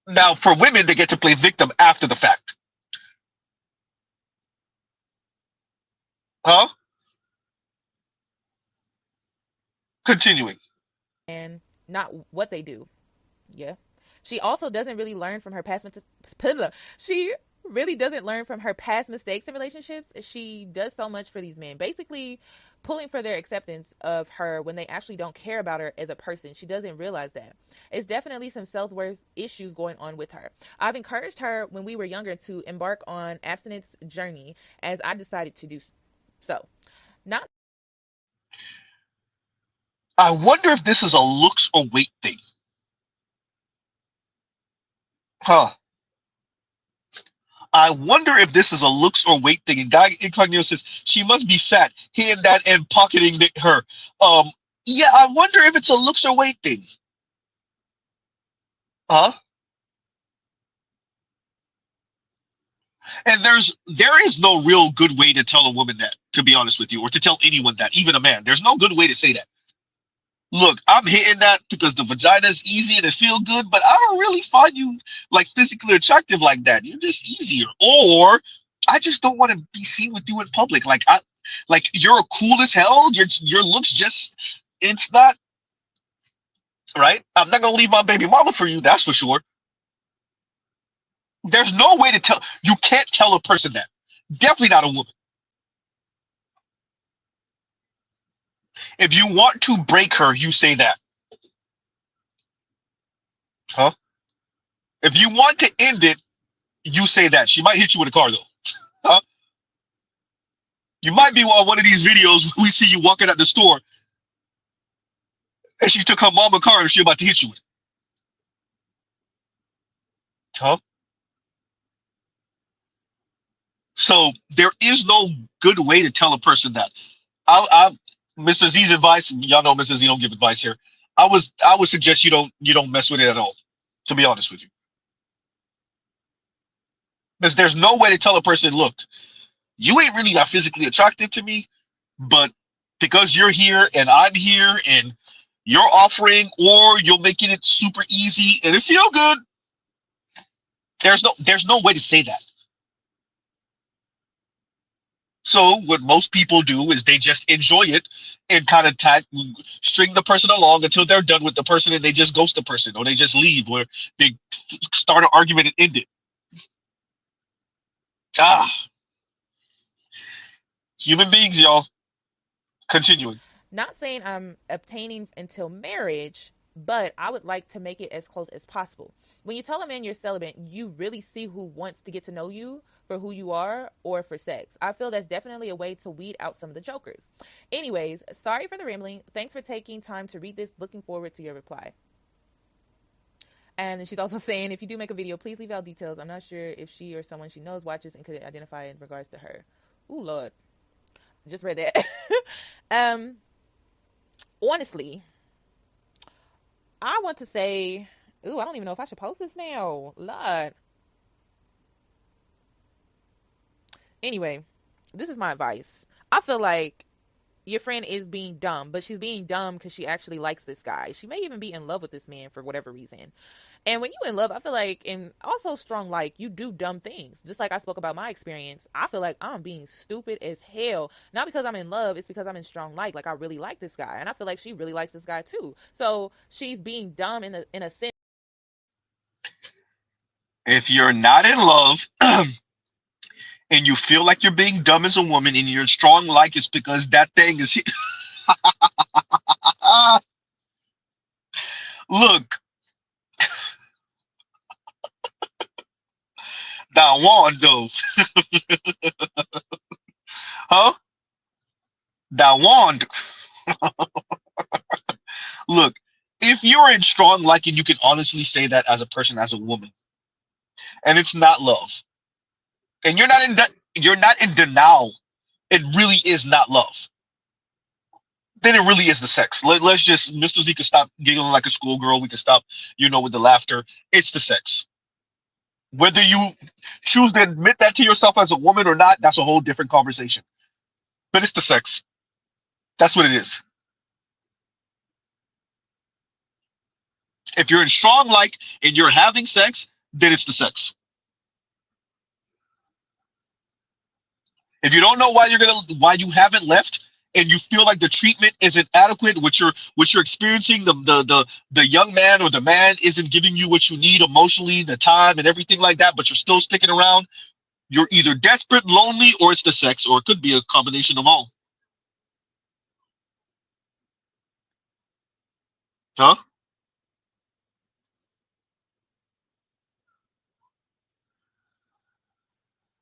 Now, for women, they get to play victim after the fact. Huh? Continuing. and not what they do. Yeah. She also doesn't really learn from her past she really doesn't learn from her past mistakes in relationships. She does so much for these men, basically pulling for their acceptance of her when they actually don't care about her as a person. She doesn't realize that. It's definitely some self-worth issues going on with her. I've encouraged her when we were younger to embark on abstinence journey as I decided to do so. Not I wonder if this is a looks or weight thing. Huh. I wonder if this is a looks or weight thing. And Guy Incognito says she must be fat. He and that and pocketing her. Um, yeah, I wonder if it's a looks or weight thing. Huh? And there is no real good way to tell a woman that, to be honest with you, or to tell anyone that, even a man. There's no good way to say that. Look, I'm hitting that because the vagina is easy and it feel good, but I don't really find you like physically attractive like that. You're just easier. Or I just don't want to be seen with you in public. Like you're cool as hell. Your looks just it's not right. I'm not gonna leave my baby mama for you, that's for sure. There's no way to tell you can't tell a person that. Definitely not a woman. If you want to break her, you say that. Huh? If you want to end it, you say that. She might hit you with a car though. Huh? You might be on one of these videos we see you walking at the store and she took her mama car and she about to hit you with it. Huh? So there is no good way to tell a person that. I Mr. Z's advice, y'all know Mr. Z don't give advice here. I would suggest you don't mess with it at all, to be honest with you. Because there's no way to tell a person, look, you ain't really that physically attractive to me, but because you're here and I'm here and you're offering or you're making it super easy and it feel good, there's no way to say that. So what most people do is they just enjoy it and kind of string the person along until they're done with the person and they just ghost the person or they just leave or they start an argument and end it. Ah, human beings, y'all. Continuing. Not saying I'm obtaining until marriage, but I would like to make it as close as possible. When you tell a man you're celibate, you really see who wants to get to know you for who you are or for sex. I feel that's definitely a way to weed out some of the jokers. Anyways, sorry for the rambling. Thanks for taking time to read this. Looking forward to your reply. And then she's also saying, if you do make a video, please leave out details. I'm not sure if she or someone she knows watches and could identify in regards to her. Ooh, Lord. Just read that. um, honestly, I want to say, ooh, I don't even know if I should post this now. Lord. Anyway, this is my advice. I feel like your friend is being dumb, but she's being dumb because she actually likes this guy. She may even be in love with this man for whatever reason. And when you in love, I feel like, and also strong like, you do dumb things. Just like I spoke about my experience, I feel like I'm being stupid as hell. Not because I'm in love, it's because I'm in strong like I really like this guy. And I feel like she really likes this guy too. So she's being dumb in a sense. If you're not in love and you feel like you're being dumb as a woman and you're strong like it's because that thing is look, that wand though. Huh? That wand. Look, if you're in strong like and you can honestly say that as a person, as a woman, and it's not love, and you're not in denial it really is not love. Then it really is the sex. Let's just, Mr. Z can stop giggling like a schoolgirl. We can stop, with the laughter. It's the sex. Whether you choose to admit that to yourself as a woman or not, that's a whole different conversation. But it's the sex. That's what it is. If you're in strong like and you're having sex, then it's the sex. If you don't know why you haven't left, and you feel like the treatment isn't adequate, what you're experiencing, the young man or the man isn't giving you what you need emotionally, the time and everything like that, but you're still sticking around, you're either desperate, lonely, or it's the sex, or it could be a combination of all. Huh?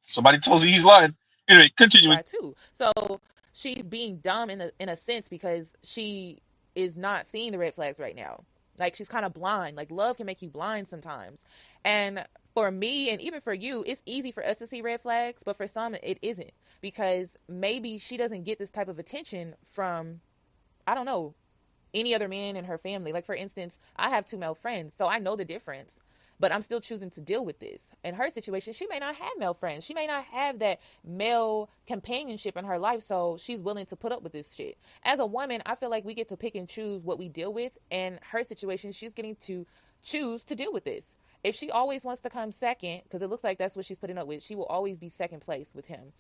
Somebody tells you he's lying. Anyway, continuing. Flag too. So she's being dumb in a sense because she is not seeing the red flags right now. Like she's kind of blind. Like love can make you blind sometimes. And for me and even for you, it's easy for us to see red flags, but for some it isn't because maybe she doesn't get this type of attention from, I don't know, any other man in her family. Like for instance, I have two male friends, so I know the difference. But I'm still choosing to deal with this. In her situation, she may not have male friends. She may not have that male companionship in her life, so she's willing to put up with this shit. As a woman, I feel like we get to pick and choose what we deal with. In her situation, she's getting to choose to deal with this. If she always wants to come second, because it looks like that's what she's putting up with, she will always be second place with him.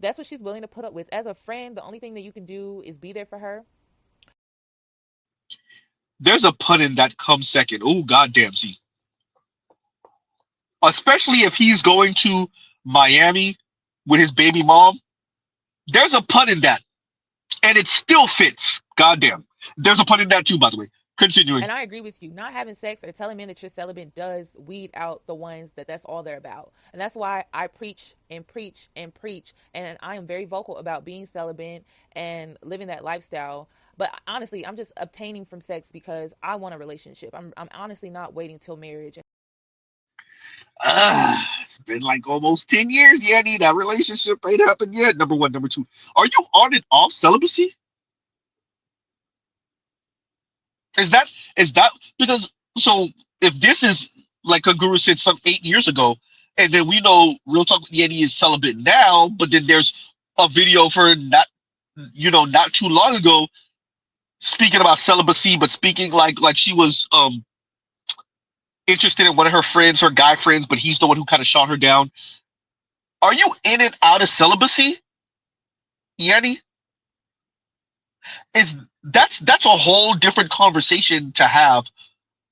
That's what she's willing to put up with. As a friend, the only thing that you can do is be there for her. There's a pun in that come second. Oh, goddamn, Z. Especially if he's going to Miami with his baby mom. There's a pun in that, and it still fits. Goddamn. There's a pun in that too, by the way. Continuing. And I agree with you. Not having sex or telling men that you're celibate does weed out the ones that's all they're about. And that's why I preach and preach and preach. And I am very vocal about being celibate and living that lifestyle. But honestly, I'm just obtaining from sex because I want a relationship. I'm honestly not waiting till marriage. It's been like almost 10 years, Yanni. That relationship ain't happened yet. Number one. Number two. Are you on and off celibacy? Is that because so if this is like a guru said some 8 years ago, and then we know Real Talk with Yanni is celibate now, but then there's a video for not too long ago speaking about celibacy, but speaking like she was interested in one of her friends, her guy friends, but he's the one who kind of shot her down. Are you in and out of celibacy, Yanni? Is that's a whole different conversation to have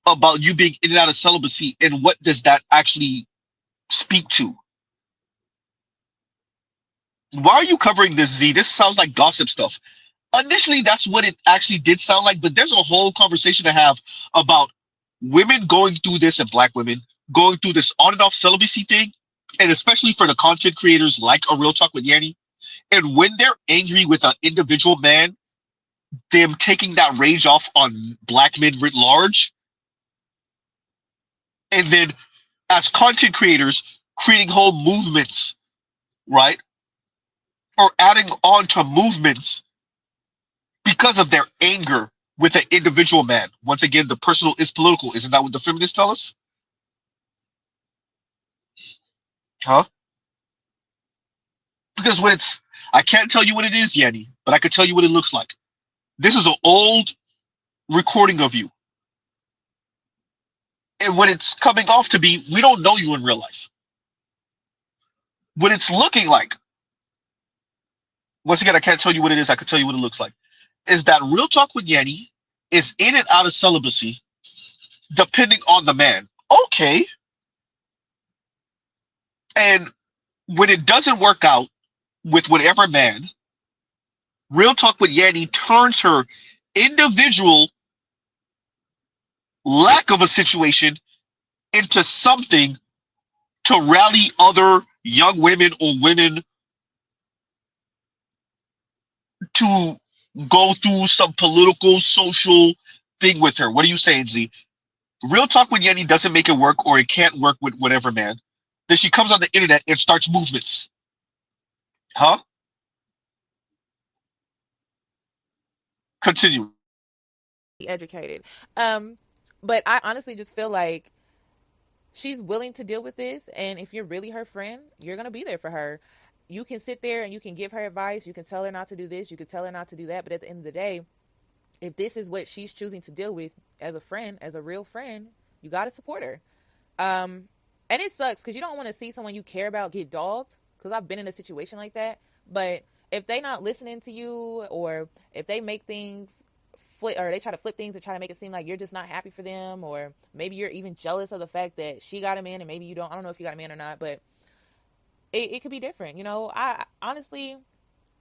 about you being in and out of celibacy, and what does that actually speak to? Why are you covering this, Z? This sounds like gossip stuff. Initially, that's what it actually did sound like, but there's a whole conversation to have about women going through this, and black women going through this on and off celibacy thing, and especially for the content creators like A Real Talk with Yanni. And when they're angry with an individual man, them taking that rage off on black men writ large, and then as content creators creating whole movements, right? Or adding on to movements because of their anger with an individual man. Once again, the personal is political. Isn't that what the feminists tell us? Huh? Because I can't tell you what it is, Yanni, but I can tell you what it looks like. This is an old recording of you. And when it's coming off to be, we don't know you in real life. What it's looking like, once again, I can't tell you what it is. I can tell you what it looks like. Is that Real Talk with Yanni is in and out of celibacy depending on the man. Okay. And when it doesn't work out with whatever man, Real Talk with Yanni turns her individual lack of a situation into something to rally other young women or women to go through some political, social thing with her. What are you saying, Z? Real Talk with Yanni doesn't make it work, or it can't work with whatever man. Then she comes on the internet and starts movements. Huh? Continue. Educated. Um, but I honestly just feel like she's willing to deal with this, and if you're really her friend, you're gonna be there for her. You can sit there and you can give her advice, you can tell her not to do this, you can tell her not to do that, but at the end of the day, if this is what she's choosing to deal with as a friend, as a real friend, you gotta support her. Um, and it sucks because you don't want to see someone you care about get dogged. Because I've been in a situation like that. But if they not listening to you, or if they make things flip, or they try to flip things and try to make it seem like you're just not happy for them, or maybe you're even jealous of the fact that she got a man and maybe you don't. I don't know if you got a man or not, but it could be different. You know, I honestly,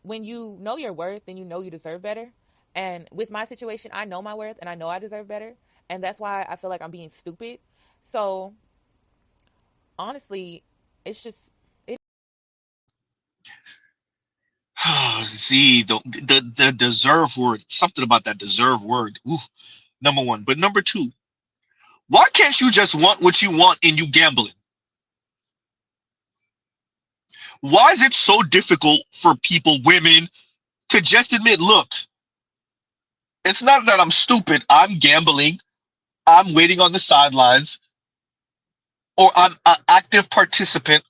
when you know your worth, then you know you deserve better. And with my situation, I know my worth and I know I deserve better. And that's why I feel like I'm being stupid. So honestly, it's just it. See, the deserve word, something about that deserve word. Ooh, number one. But number two, why can't you just want what you want and you gambling? Why is it so difficult for people, women, to just admit, look, it's not that I'm stupid, I'm gambling, I'm waiting on the sidelines, or I'm an active participant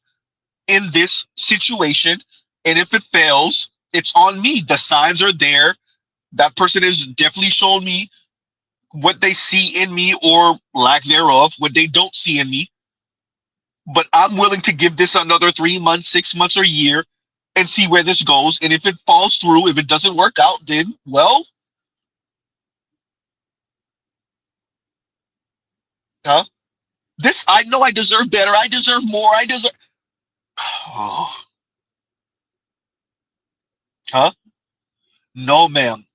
in this situation. And if it fails, it's on me. The signs are there. That person has definitely shown me what they see in me or lack thereof, what they don't see in me. But I'm willing to give this another 3 months, 6 months, or a year and see where this goes. And if it falls through, if it doesn't work out, then, well, huh? This, I know I deserve better. I deserve more. I deserve. Oh, huh? No, ma'am.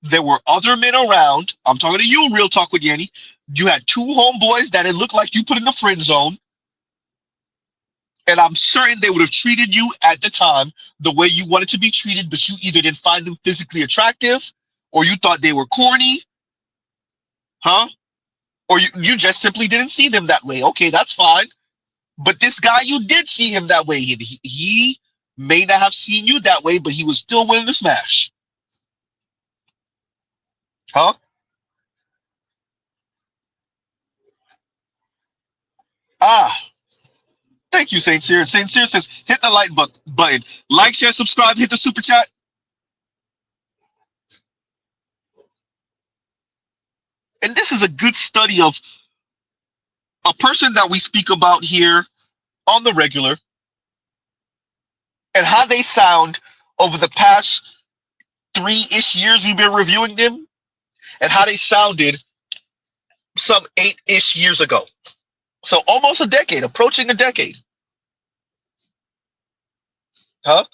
There were other men around. I'm talking to you, real talk with Yanni. You had two homeboys that it looked like you put in the friend zone, and I'm certain they would have treated you at the time the way you wanted to be treated, but you either didn't find them physically attractive, or you thought they were corny, huh? Or you just simply didn't see them that way. Okay, that's fine. But this guy, you did see him that way. He may not have seen you that way, but he was still willing to smash, huh? Ah, thank you, Saint Cyr. Saint Cyr says, hit the like button. Like, share, subscribe, hit the super chat. And this is a good study of a person that we speak about here on the regular and how they sound over the past 3-ish years we've been reviewing them and how they sounded some 8-ish years ago. So almost a decade, approaching a decade, huh?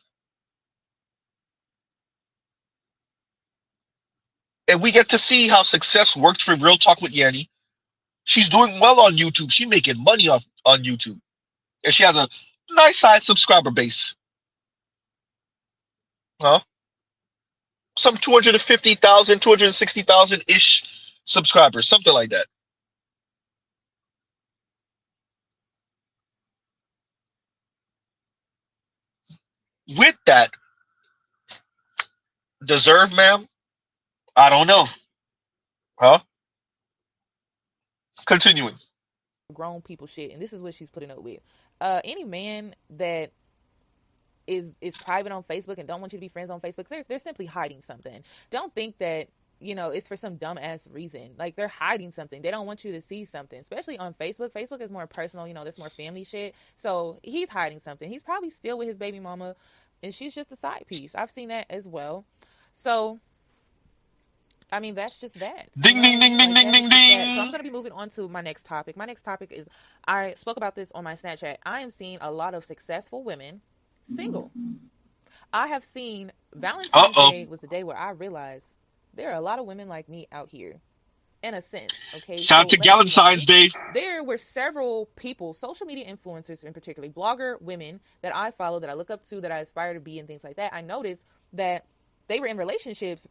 And we get to see how success worked for Real Talk with Yanni. She's doing well on YouTube. She's making money off on YouTube. And she has a nice size subscriber base, huh? Some 250,000, 260,000 ish subscribers, something like that. With that, deserve, ma'am? I don't know, huh? Continuing. Grown people shit, and this is what she's putting up with. Any man that is private on Facebook and don't want you to be friends on Facebook, they're simply hiding something. Don't think that it's for some dumbass reason. Like, they're hiding something. They don't want you to see something, especially on Facebook. Facebook is more personal. There's more family shit. So he's hiding something. He's probably still with his baby mama, and she's just a side piece. I've seen that as well. So I mean, that's just that. You Ding, know what I ding, ding, mean? ding, Like, ding, that ding, is just that. So I'm ding. going to be moving on to my next topic. My next topic is, I spoke about this on my Snapchat. I am seeing a lot of successful women single. I have seen Uh Valentine's oh. Day was the day where I realized there are a lot of women like me out here, in a sense. Okay, Shout out so to let me Galentine's rewind. Day. There were several people, social media influencers in particular, blogger women that I follow, that I look up to, that I aspire to be, and things like that. I noticed that they were in relationships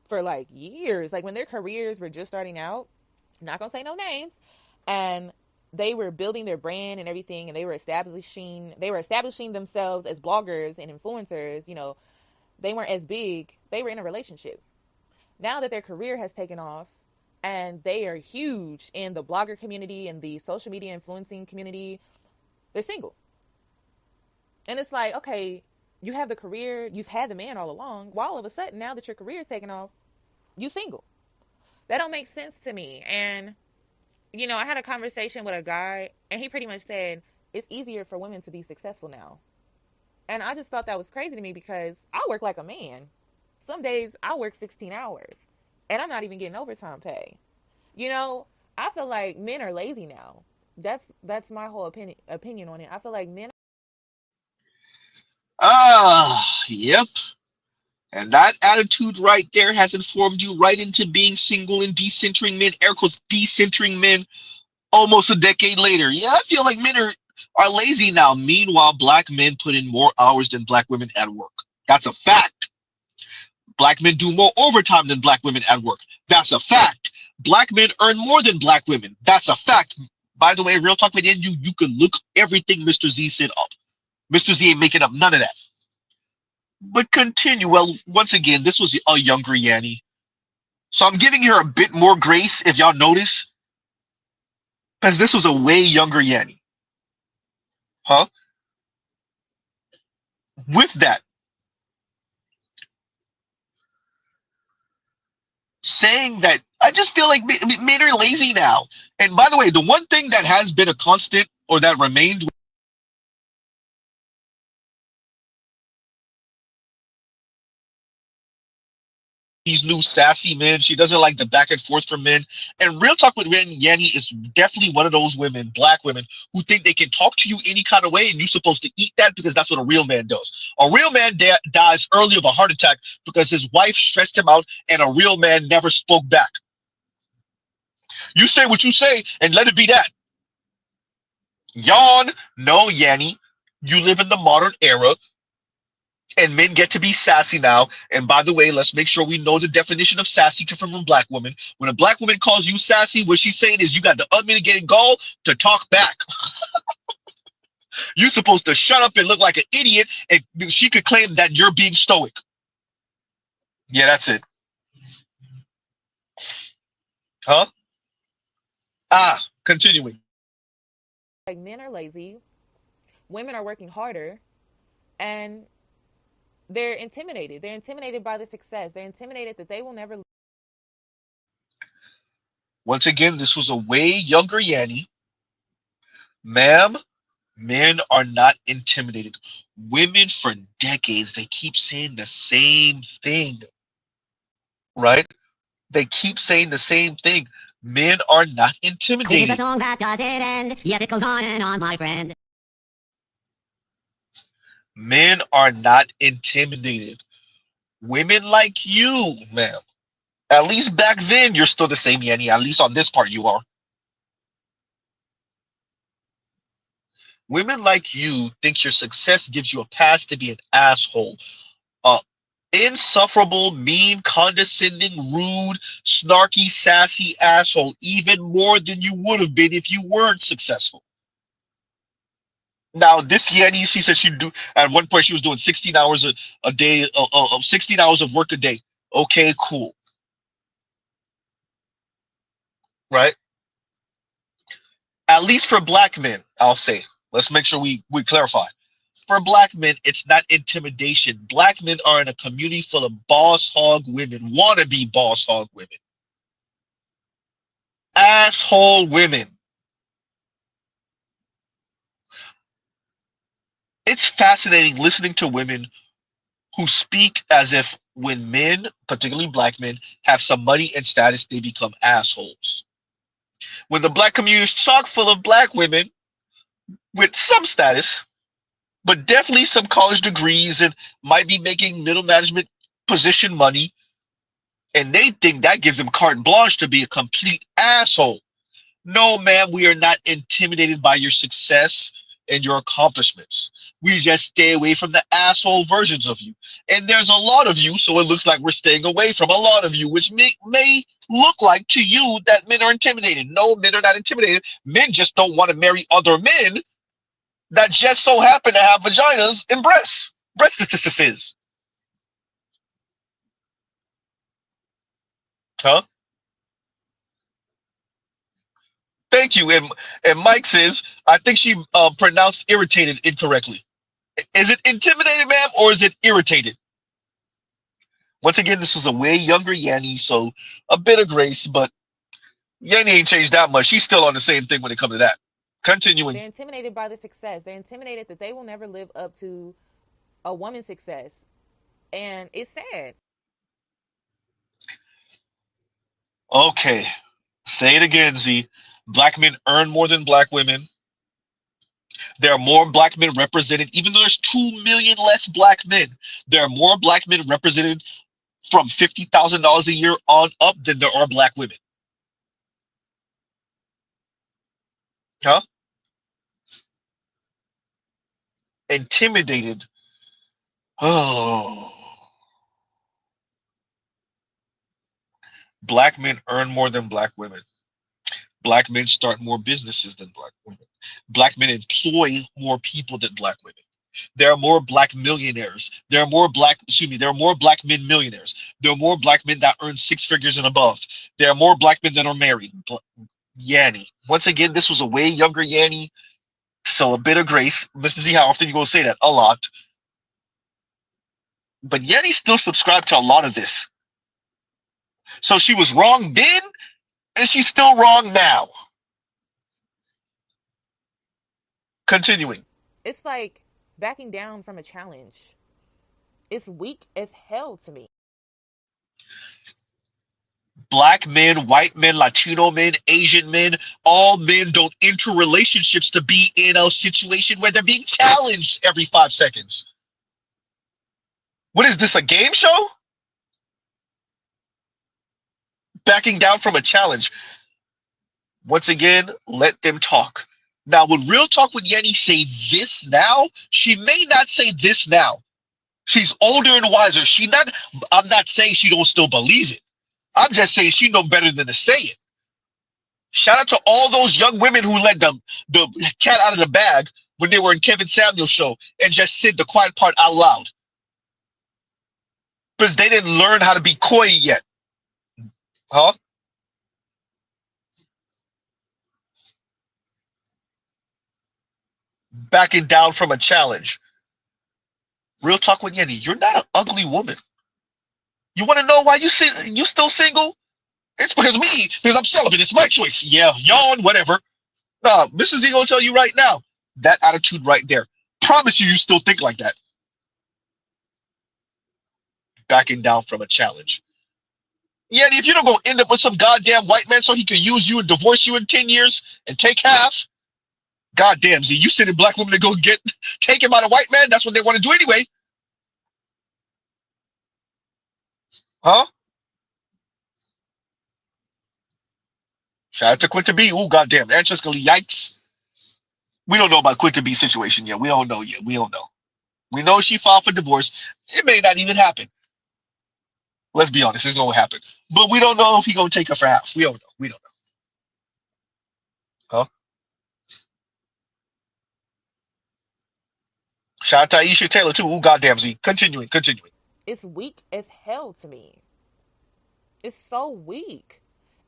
for like years, like when their careers were just starting out. Not gonna say no names. And they were building their brand and everything, and they were establishing themselves as bloggers and influencers. They weren't as big. They were in a relationship. Now that their career has taken off and they are huge in the blogger community and the social media influencing community, they're single. And it's like, okay, you have the career, you've had the man all along. Why all of a sudden, now that your career is taking off, you single? That don't make sense to me. And I had a conversation with a guy, and he pretty much said it's easier for women to be successful now. And I just thought that was crazy to me because I work like a man. Some days I work 16 hours, and I'm not even getting overtime pay. You know, I feel like men are lazy now. That's my whole opinion on it. I feel like men. Yep. And that attitude right there has informed you right into being single and decentering men, air quotes, decentering men almost a decade later. Yeah, I feel like men are lazy now. Meanwhile, black men put in more hours than black women at work. That's a fact. Black men do more overtime than black women at work. That's a fact. Black men earn more than black women. That's a fact. By the way, real talk with you can look everything Mr. Z said up. Mr. Z ain't making up none of that. But continue. Well, once again, this was a younger Yanni. So I'm giving her a bit more grace if y'all notice. Because this was a way younger Yanni. Huh? With that, saying that I just feel like men are lazy now. And by the way, the one thing that has been a constant or that remained these new sassy men. She doesn't like the back and forth from men. And real talk with Yanni is definitely one of those women, black women, who think they can talk to you any kind of way and you're supposed to eat that because that's what a real man does. A real man dies early of a heart attack because his wife stressed him out and a real man never spoke back. You say what you say and let it be that. Yawn. No, Yanni. You live in the modern era and men get to be sassy now. And by the way, let's make sure we know the definition of sassy from a black woman. When a black woman calls you sassy, what she's saying is you got the unmitigated gall to talk back. You're supposed to shut up and look like an idiot, and she could claim that you're being stoic. Yeah, that's it. Huh? Continuing. Like men are lazy, women are working harder, and they're intimidated. They're intimidated by the success. They're intimidated that they will never. Once again, this was a way younger Yanni. Ma'am, men are not intimidated. Women for decades, they keep saying the same thing, right? They keep saying the same thing. Men are not This is a intimidated. song that doesn't end. Yes, it goes on and on, my friend. Men are not intimidated. Women like you, ma'am. At least back then, you're still the same, Yanni. At least on this part, you are. Women like you think your success gives you a pass to be an asshole. Insufferable, mean, condescending, rude, snarky, sassy asshole, even more than you would have been if you weren't successful. Now, this Yanni, she said she'd do at one point she was doing 16 hours a day, 16 hours of work a day. Okay, cool. Right? At least for black men, I'll say. Let's make sure we clarify. For black men, it's not intimidation. Black men are in a community full of boss hog women, wannabe boss hog women, asshole women. It's fascinating listening to women who speak as if when men, particularly black men, have some money and status, they become assholes. When the black community is chock full of black women with some status, but definitely some college degrees and might be making middle management position money, and they think that gives them carte blanche to be a complete asshole. No, man, we are not intimidated by your success and your accomplishments. We just stay away from the asshole versions of you. And there's a lot of you, so it looks like we're staying away from a lot of you, which may look like to you that men are intimidated. No, men are not intimidated. Men just don't want to marry other men that just so happen to have vaginas and breasts. Breast statistics is. Huh? Thank you. And Mike says, I think she pronounced irritated incorrectly. Is it intimidated, ma'am, or is it irritated? Once again, this was a way younger Yanni, so a bit of grace, but Yanni ain't changed that much. She's still on the same thing when it comes to that. Continuing. They're intimidated by the success. They're intimidated that they will never live up to a woman's success. And it's sad. Okay. Say it again, Z. Black men earn more than black women. There are more black men represented, even though there's 2 million less black men. There are more black men represented from $50,000 a year on up than there are black women. Huh? Intimidated. Oh. Black men earn more than black women. Black men start more businesses than black women. Black men employ more people than black women. There are more black millionaires. There are more black men millionaires. There are more black men that earn six figures and above. There are more black men that are married. Yanni. Once again, this was a way younger Yanni, so a bit of grace. Let's see how often you gonna say that. A lot. But Yanni still subscribed to a lot of this. So she was wrong then, and she's still wrong now. Continuing. It's like backing down from a challenge. It's weak as hell to me. Black men, white men, Latino men, Asian men, all men don't enter relationships to be in a situation where they're being challenged every 5 seconds. What is this, a game show? Backing down from a challenge. Once again, let them talk. Now, would Real Talk with Yenny say this now? She may not say this now. She's older and wiser. I'm not saying she don't still believe it. I'm just saying she know better than to say it. Shout out to all those young women who let the cat out of the bag when they were in Kevin Samuel's show and just said the quiet part out loud. Because they didn't learn how to be coy yet. Huh? Backing down from a challenge. Real Talk with Yenny, you're not an ugly woman. You want to know why you still single? It's because I'm celibate. It's my choice. Yeah, yawn, whatever. No, Mr. Z gonna tell you right now. That attitude right there. Promise you still think like that. Backing down from a challenge. Yeah, if you don't go end up with some goddamn white man so he can use you and divorce you in 10 years and take half. Goddamn, Z, you sending black women to go get taken by the white man? That's what they want to do anyway. Huh? Shout out to Quinta B. Ooh, goddamn. Francesca Lee, yikes. We don't know about Quinta B's situation yet. We don't know yet. We don't know. We know she filed for divorce. It may not even happen. Let's be honest, it's gonna happen. But we don't know if he gonna take her for half. We don't know. We don't know. Huh? Shout out to Aisha Taylor too. Ooh, goddamn Z. Continuing. It's weak as hell to me. It's so weak.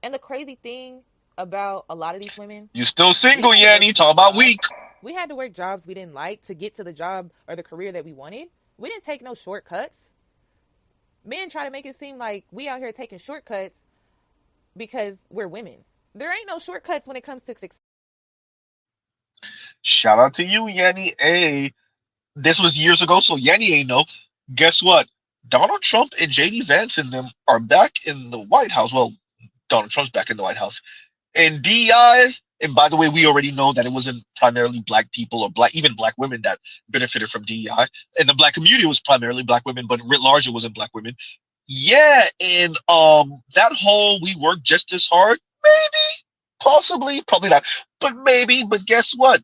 And the crazy thing about a lot of these women, You still we single, had to work Yanni. Talk about jobs. weak. We had to work jobs we didn't like to get to the job or the career that we wanted. We didn't take no shortcuts. Men try to make it seem like we out here taking shortcuts because we're women. There ain't no shortcuts when it comes to success. Shout out to you, Yanni. Hey, this was years ago, so Yanni ain't know. Guess what? Donald Trump and JD Vance and them are back in the White House. Well, Donald Trump's back in the White House. And DEI, and by the way, we already know that it wasn't primarily black people or even black women that benefited from DEI. And the black community was primarily black women, but writ large, it wasn't black women. Yeah, and that whole we work just as hard, maybe, possibly, probably not, but maybe. But guess what?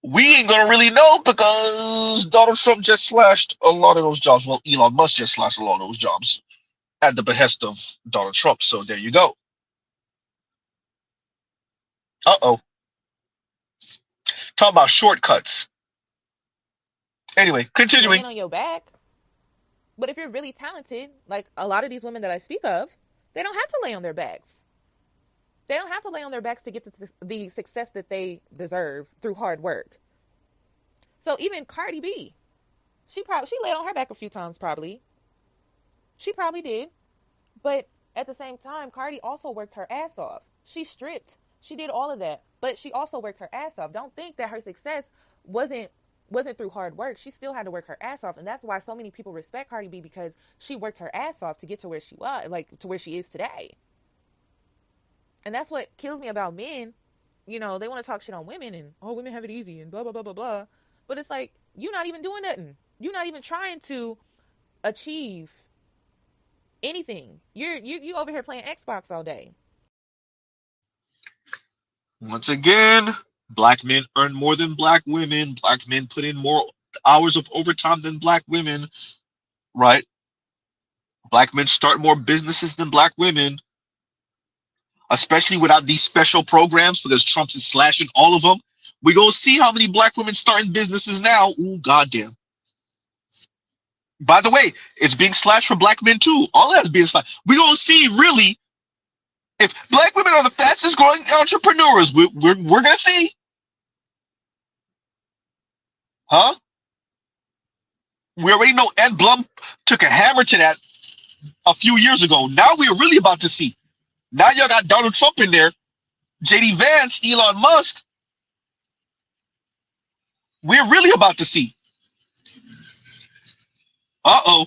We ain't gonna really know because Donald Trump just slashed a lot of those jobs. Well, Elon Musk just slashed a lot of those jobs at the behest of Donald Trump. So there you go. Uh-oh. Talking about shortcuts. Anyway, continuing. Laying on your back. But if you're really talented, like a lot of these women that I speak of, they don't have to lay on their backs. They don't have to lay on their backs to get the success that they deserve through hard work. So even Cardi B, she laid on her back a few times probably. She probably did. But at the same time, Cardi also worked her ass off. She stripped. She did all of that. But she also worked her ass off. Don't think that her success wasn't wasn't through hard work. She still had to work her ass off. And that's why so many people respect Cardi B, because she worked her ass off to get to where she was, like to where she is today. And that's what kills me about men. You know, they want to talk shit on women and, oh, women have it easy and blah blah blah blah blah. But it's like, you're not even doing nothing. You're not even trying to achieve anything. You over here playing Xbox all day. Once again, black men earn more than black women. Black men put in more hours of overtime than black women, right? Black men start more businesses than black women, especially without these special programs, because Trump is slashing all of them. We gonna see how many black women starting businesses now. Ooh, goddamn. By the way, it's being slashed for black men too. All that's being slashed. We gonna see really if black women are the fastest growing entrepreneurs. We're gonna see, huh? We already know Ed Blum took a hammer to that a few years ago. Now we're really about to see. Now y'all got Donald Trump in there, JD Vance, Elon Musk. We're really about to see. Uh-oh.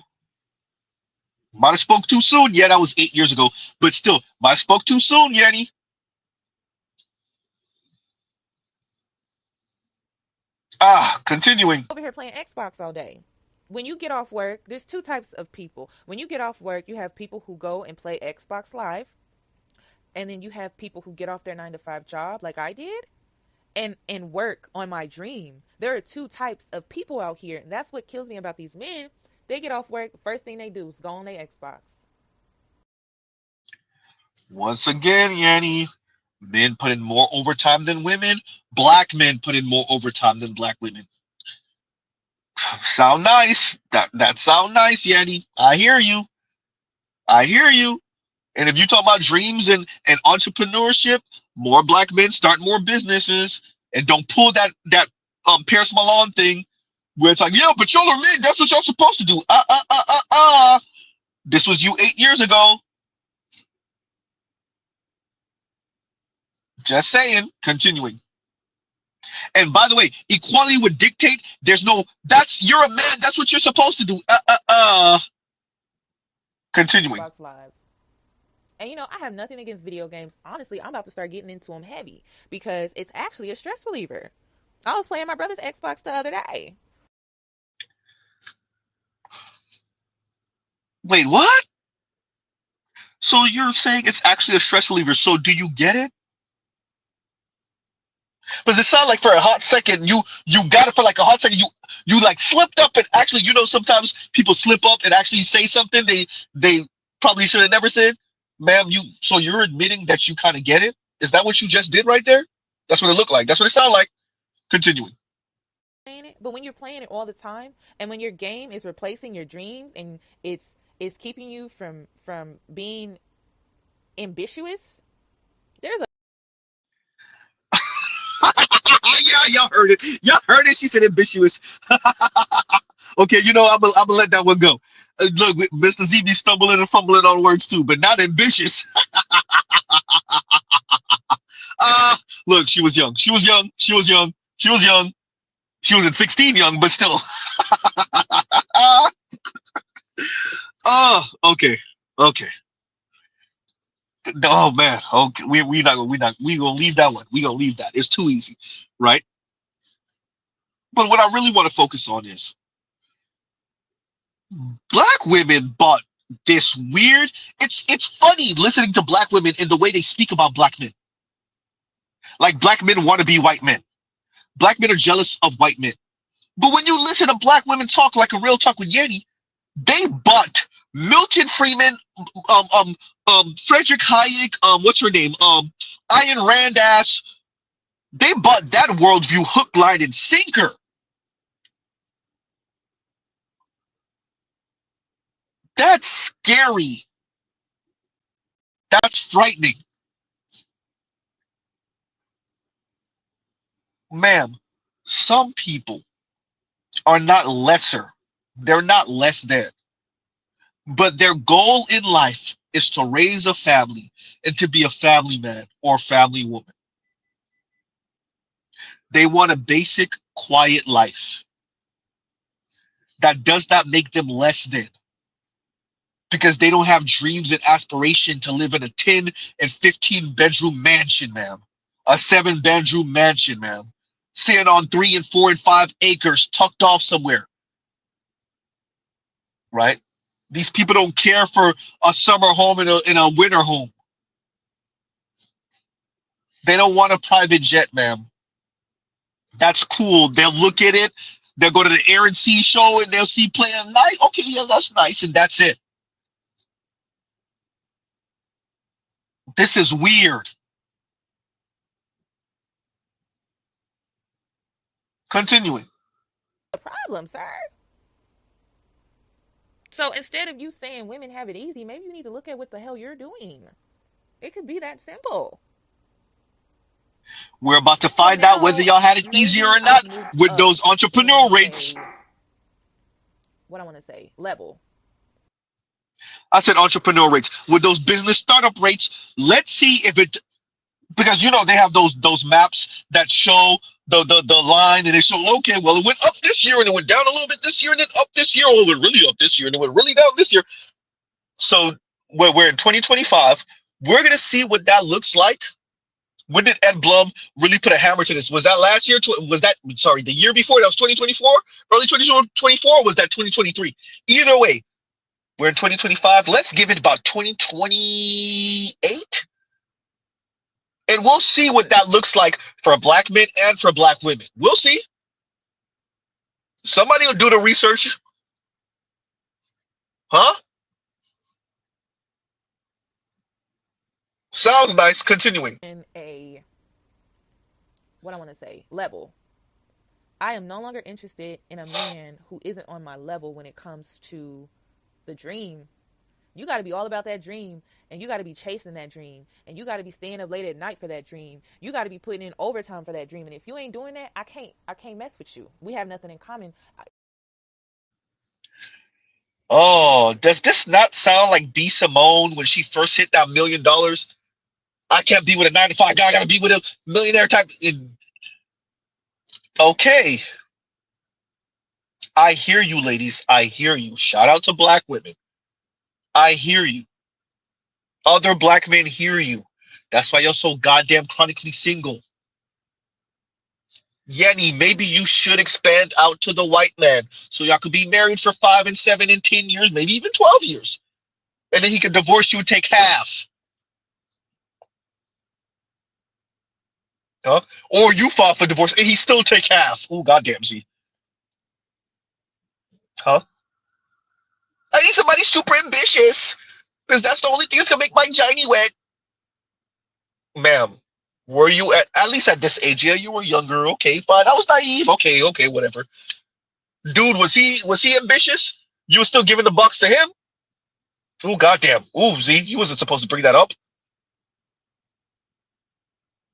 Might have spoke too soon. Yeah, that was 8 years ago. But still, might have spoke too soon, Yanni. Continuing. Over here playing Xbox all day. When you get off work, there's two types of people. When you get off work, you have people who go and play Xbox Live, and then you have people who get off their 9 to 5 job like I did and work on my dream. There are two types of people out here, and that's what kills me about these men. They get off work, first thing they do is go on their Xbox. Once again, Yanni, men put in more overtime than women. Black men put in more overtime than black women. Sound nice. That sound nice, Yanni. I hear you. I hear you. And if you talk about dreams and entrepreneurship, more black men start more businesses, and don't pull that Paris Malone thing where it's like, yeah, but y'all are men. That's what y'all supposed to do. This was you 8 years ago. Just saying. Continuing. And by the way, equality would dictate there's no, you're a man. That's what you're supposed to do. Continuing. Xbox Live. And you know, I have nothing against video games. Honestly, I'm about to start getting into them heavy because it's actually a stress reliever. I was playing my brother's Xbox the other day. Wait, what? So you're saying it's actually a stress reliever. So do you get it? Because it sounded like for a hot second, you got it for like a hot second. You like slipped up and actually, sometimes people slip up and actually say something they probably should have never said. Ma'am, so you're admitting that you kind of get it? Is that what you just did right there? That's what it looked like. That's what it sounded like. Continuing. But when you're playing it all the time, and when your game is replacing your dreams, and it's keeping you from being ambitious, there's a Yeah, y'all heard it. Y'all heard it. She said ambitious. Okay, I'm gonna let that one go. Look, Mr. Z be stumbling and fumbling on words too, but not ambitious. Look, she was young. She was young. She was young. She was young. She was at 16 young, but still. Okay. Okay. Oh man. Okay. We gonna leave that one. We gonna leave that. It's too easy, right? But what I really want to focus on is black women bought this weird. It's funny listening to black women in the way they speak about black men. Like black men want to be white men. Black men are jealous of white men. But when you listen to black women talk like a real talk with Yeti, they bought Milton Friedman, Frederick Hayek, what's her name, Ayn Rand ass. They bought that worldview hook, line, and sinker. That's scary. That's frightening. Ma'am, some people are not lesser. They're not less than. But their goal in life is to raise a family and to be a family man or family woman. They want a basic, quiet life. That does not make them less than because they don't have dreams and aspiration to live in a 10 and 15 bedroom mansion, ma'am. A 7 bedroom mansion, ma'am. Sitting on 3 and 4 and 5 acres tucked off somewhere, right? These people don't care for a summer home and a winter home. They don't want a private jet, ma'am. That's cool. They'll look at it. They'll go to the Air and Sea show and they'll see playing night. Okay, yeah, that's nice, and that's it. This is weird. Continuing. The problem, sir. So instead of you saying women have it easy, maybe you need to look at what the hell you're doing. It could be that simple. We're about to So find out whether now y'all had it easier maybe or I've not moved with up those entrepreneur in rates. a, what I want to say, level. I said entrepreneur rates with those business startup rates. Let's see if it because they have those maps that show the line and they show okay, well it went up this year and it went down a little bit this year and then up this year. Oh, it went really up this year and it went really down this year. So we're in 2025. We're gonna see what that looks like. When did Ed Blum really put a hammer to this? Was that last year? Was that the year before? That was 2024, early 2024. Or was that 2023? Either way, we're in 2025. Let's give it about 2028, and we'll see what that looks like for black men and for black women. We'll see. Somebody will do the research, huh? Sounds nice. Continuing. In a, what I want to say, level. I am no longer interested in a man who isn't on my level when it comes to the dream. You got to be all about that dream, and you got to be chasing that dream, and you got to be staying up late at night for that dream. You got to be putting in overtime for that dream. And if you ain't doing that, I can't mess with you. We have nothing in common. Oh, does this not sound like B. Simone when she first hit that $1 million? I can't be with a 9 to 5 guy. I got to be with a millionaire type. Okay, I hear you, ladies. I hear you. Shout out to black women. I hear you. Other black men hear you. That's why you're so goddamn chronically single. Yenny, maybe you should expand out to the white man so y'all could be married for 5 and 7 and 10 years, maybe even 12 years. And then he could divorce you and take half. Huh? Or you file for divorce and he still take half. Oh, goddamn, Z. Huh? I need somebody super ambitious because that's the only thing that's going to make my journey wet. Ma'am, were you at least at this age? Yeah, you were younger. Okay, fine. I was naive. Okay, whatever. Dude, was he ambitious? You were still giving the bucks to him? Oh, goddamn. Ooh, Z, you wasn't supposed to bring that up.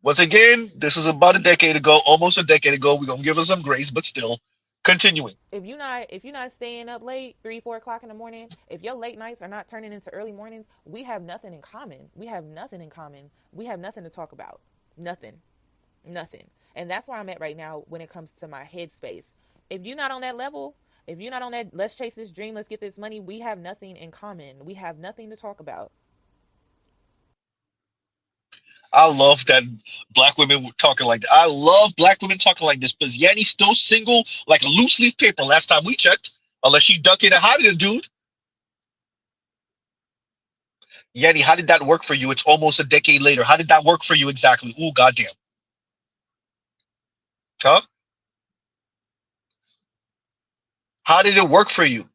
Once again, this was about a decade ago, almost a decade ago. We're gonna give us some grace, but still. Continuing. If you're not staying up late 3, 4 o'clock in the morning, if your late nights are not turning into early mornings, we have nothing in common. We have nothing in common. We have nothing to talk about. Nothing. Nothing. And that's where I'm at right now when it comes to my headspace. If you're not on that level, if you're not on that, let's chase this dream, let's get this money, we have nothing in common. We have nothing to talk about. I love that black women were talking like that. I love black women talking like this because Yanni's still single like a loose leaf paper last time we checked. Unless she ducking and hiding a dude. Yanni, how did that work for you? It's almost a decade later. How did that work for you exactly? Ooh, goddamn. Huh? How did it work for you?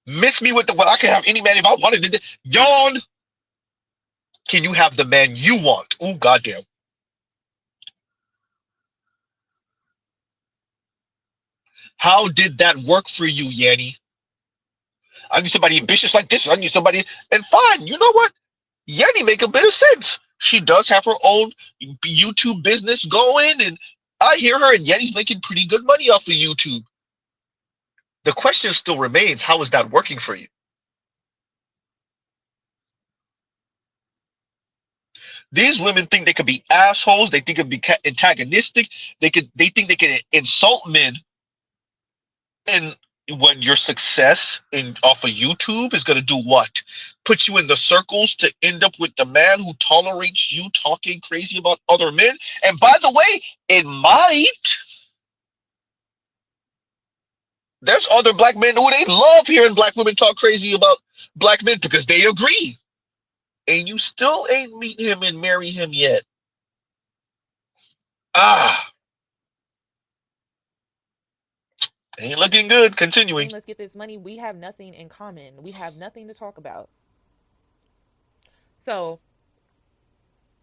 Miss me with the well, I can have any man if I wanted to. Yawn. Can you have the man you want? Ooh, goddamn. How did that work for you, Yanni? I need somebody ambitious like this. I need somebody, and fine. You know what? Yenny make a bit of sense. She does have her own YouTube business going, and I hear her, and Yenny's making pretty good money off of YouTube. The question still remains: how is that working for you? These women think they could be assholes. They think it could be antagonistic. They think they can insult men, and when your success in off of YouTube is going to do what? Put you in the circles to end up with the man who tolerates you talking crazy about other men. And by the way, it might. There's other black men who they love hearing black women talk crazy about black men because they agree. And you still ain't meet him and marry him yet. Ah, ain't looking good. Continuing. Let's get this money. We have nothing in common. We have nothing to talk about. So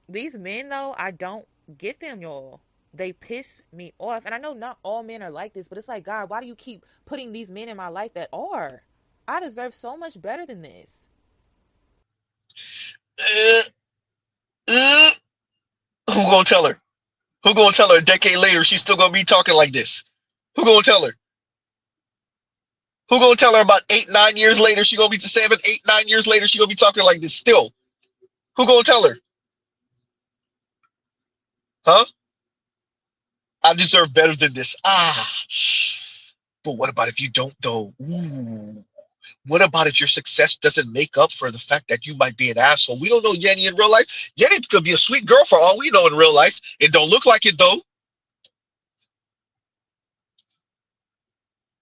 these men, though, I don't get them, y'all. They piss me off. And I know not all men are like this, but it's like, God, why do you keep putting these men in my life that are? I deserve so much better than this. Uh, uh, who gonna tell her? Who gonna tell her a decade later she's still gonna be talking like this? Who gonna tell her? Who gonna tell her about 8, 9 years later she gonna be 7, 8, 9 years later she gonna be talking like this still? Who gonna tell her? Huh? I deserve better than this. Ah. But what about if you don't though? Ooh. What about if your success doesn't make up for the fact that you might be an asshole? We don't know Yenny in real life. Yenny could be a sweet girl for all we know in real life. It don't look like it though.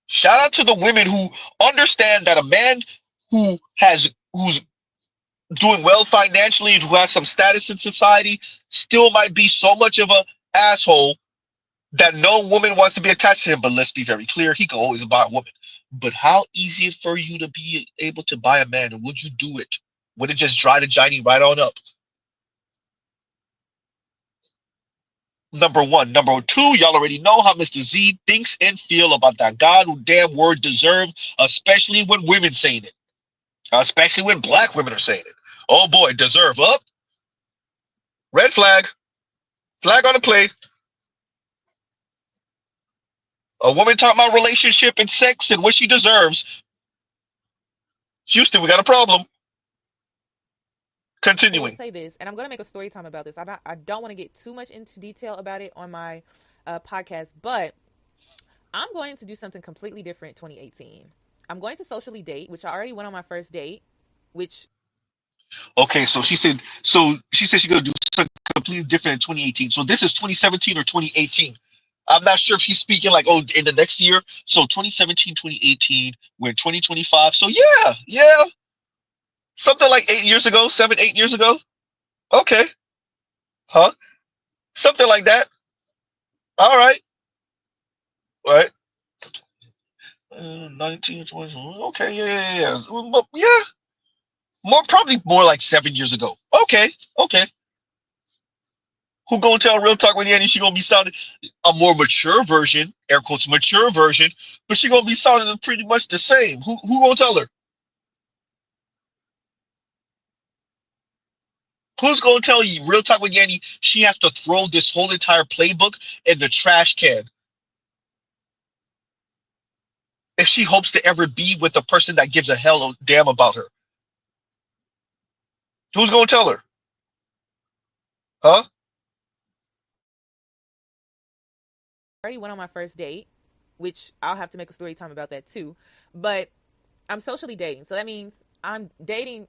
Shout out to the women who understand that a man who's doing well financially and who has some status in society still might be so much of a asshole that no woman wants to be attached to him. But let's be very clear, he can always buy a woman. But how easy it for you to be able to buy a man, and would you do it? Would it just dry the Johnny right on up? Number one. Number two, y'all already know how Mr. Z thinks and feel about that God who damn word deserve, especially when women saying it. Especially when black women are saying it. Oh boy, deserve up. Red flag. Flag on the play. A woman talking about relationship and sex and what she deserves. Houston, we got a problem. I will Continuing. say this, and I'm going to make a story time about this. I don't want to get too much into detail about it on my podcast, but I'm going to do something completely different 2018. I'm going to socially date, which I already went on my first date, which Okay, so she said she's gonna do something completely different in 2018. So this is 2017 or 2018. I'm not sure if he's speaking like, oh, in the next year. So 2017, 2018, we're in 2025. So yeah, something like 8 years ago, 7, 8 years ago. Okay, huh? Something like that. All right, all right. 19, 20. Okay, yeah. Yeah. Probably more like 7 years ago. Okay, okay. Who gonna tell real talk when Yanni? She gonna be sounding a more mature version, air quotes mature version, but she gonna be sounding pretty much the same. Who gonna tell her? Who's gonna tell you real talk with Yanni? She has to throw this whole entire playbook in the trash can if she hopes to ever be with a person that gives a hell damn about her. Who's gonna tell her? Huh? I already went on my first date, which I'll have to make a story time about that too. But I'm socially dating, so that means I'm dating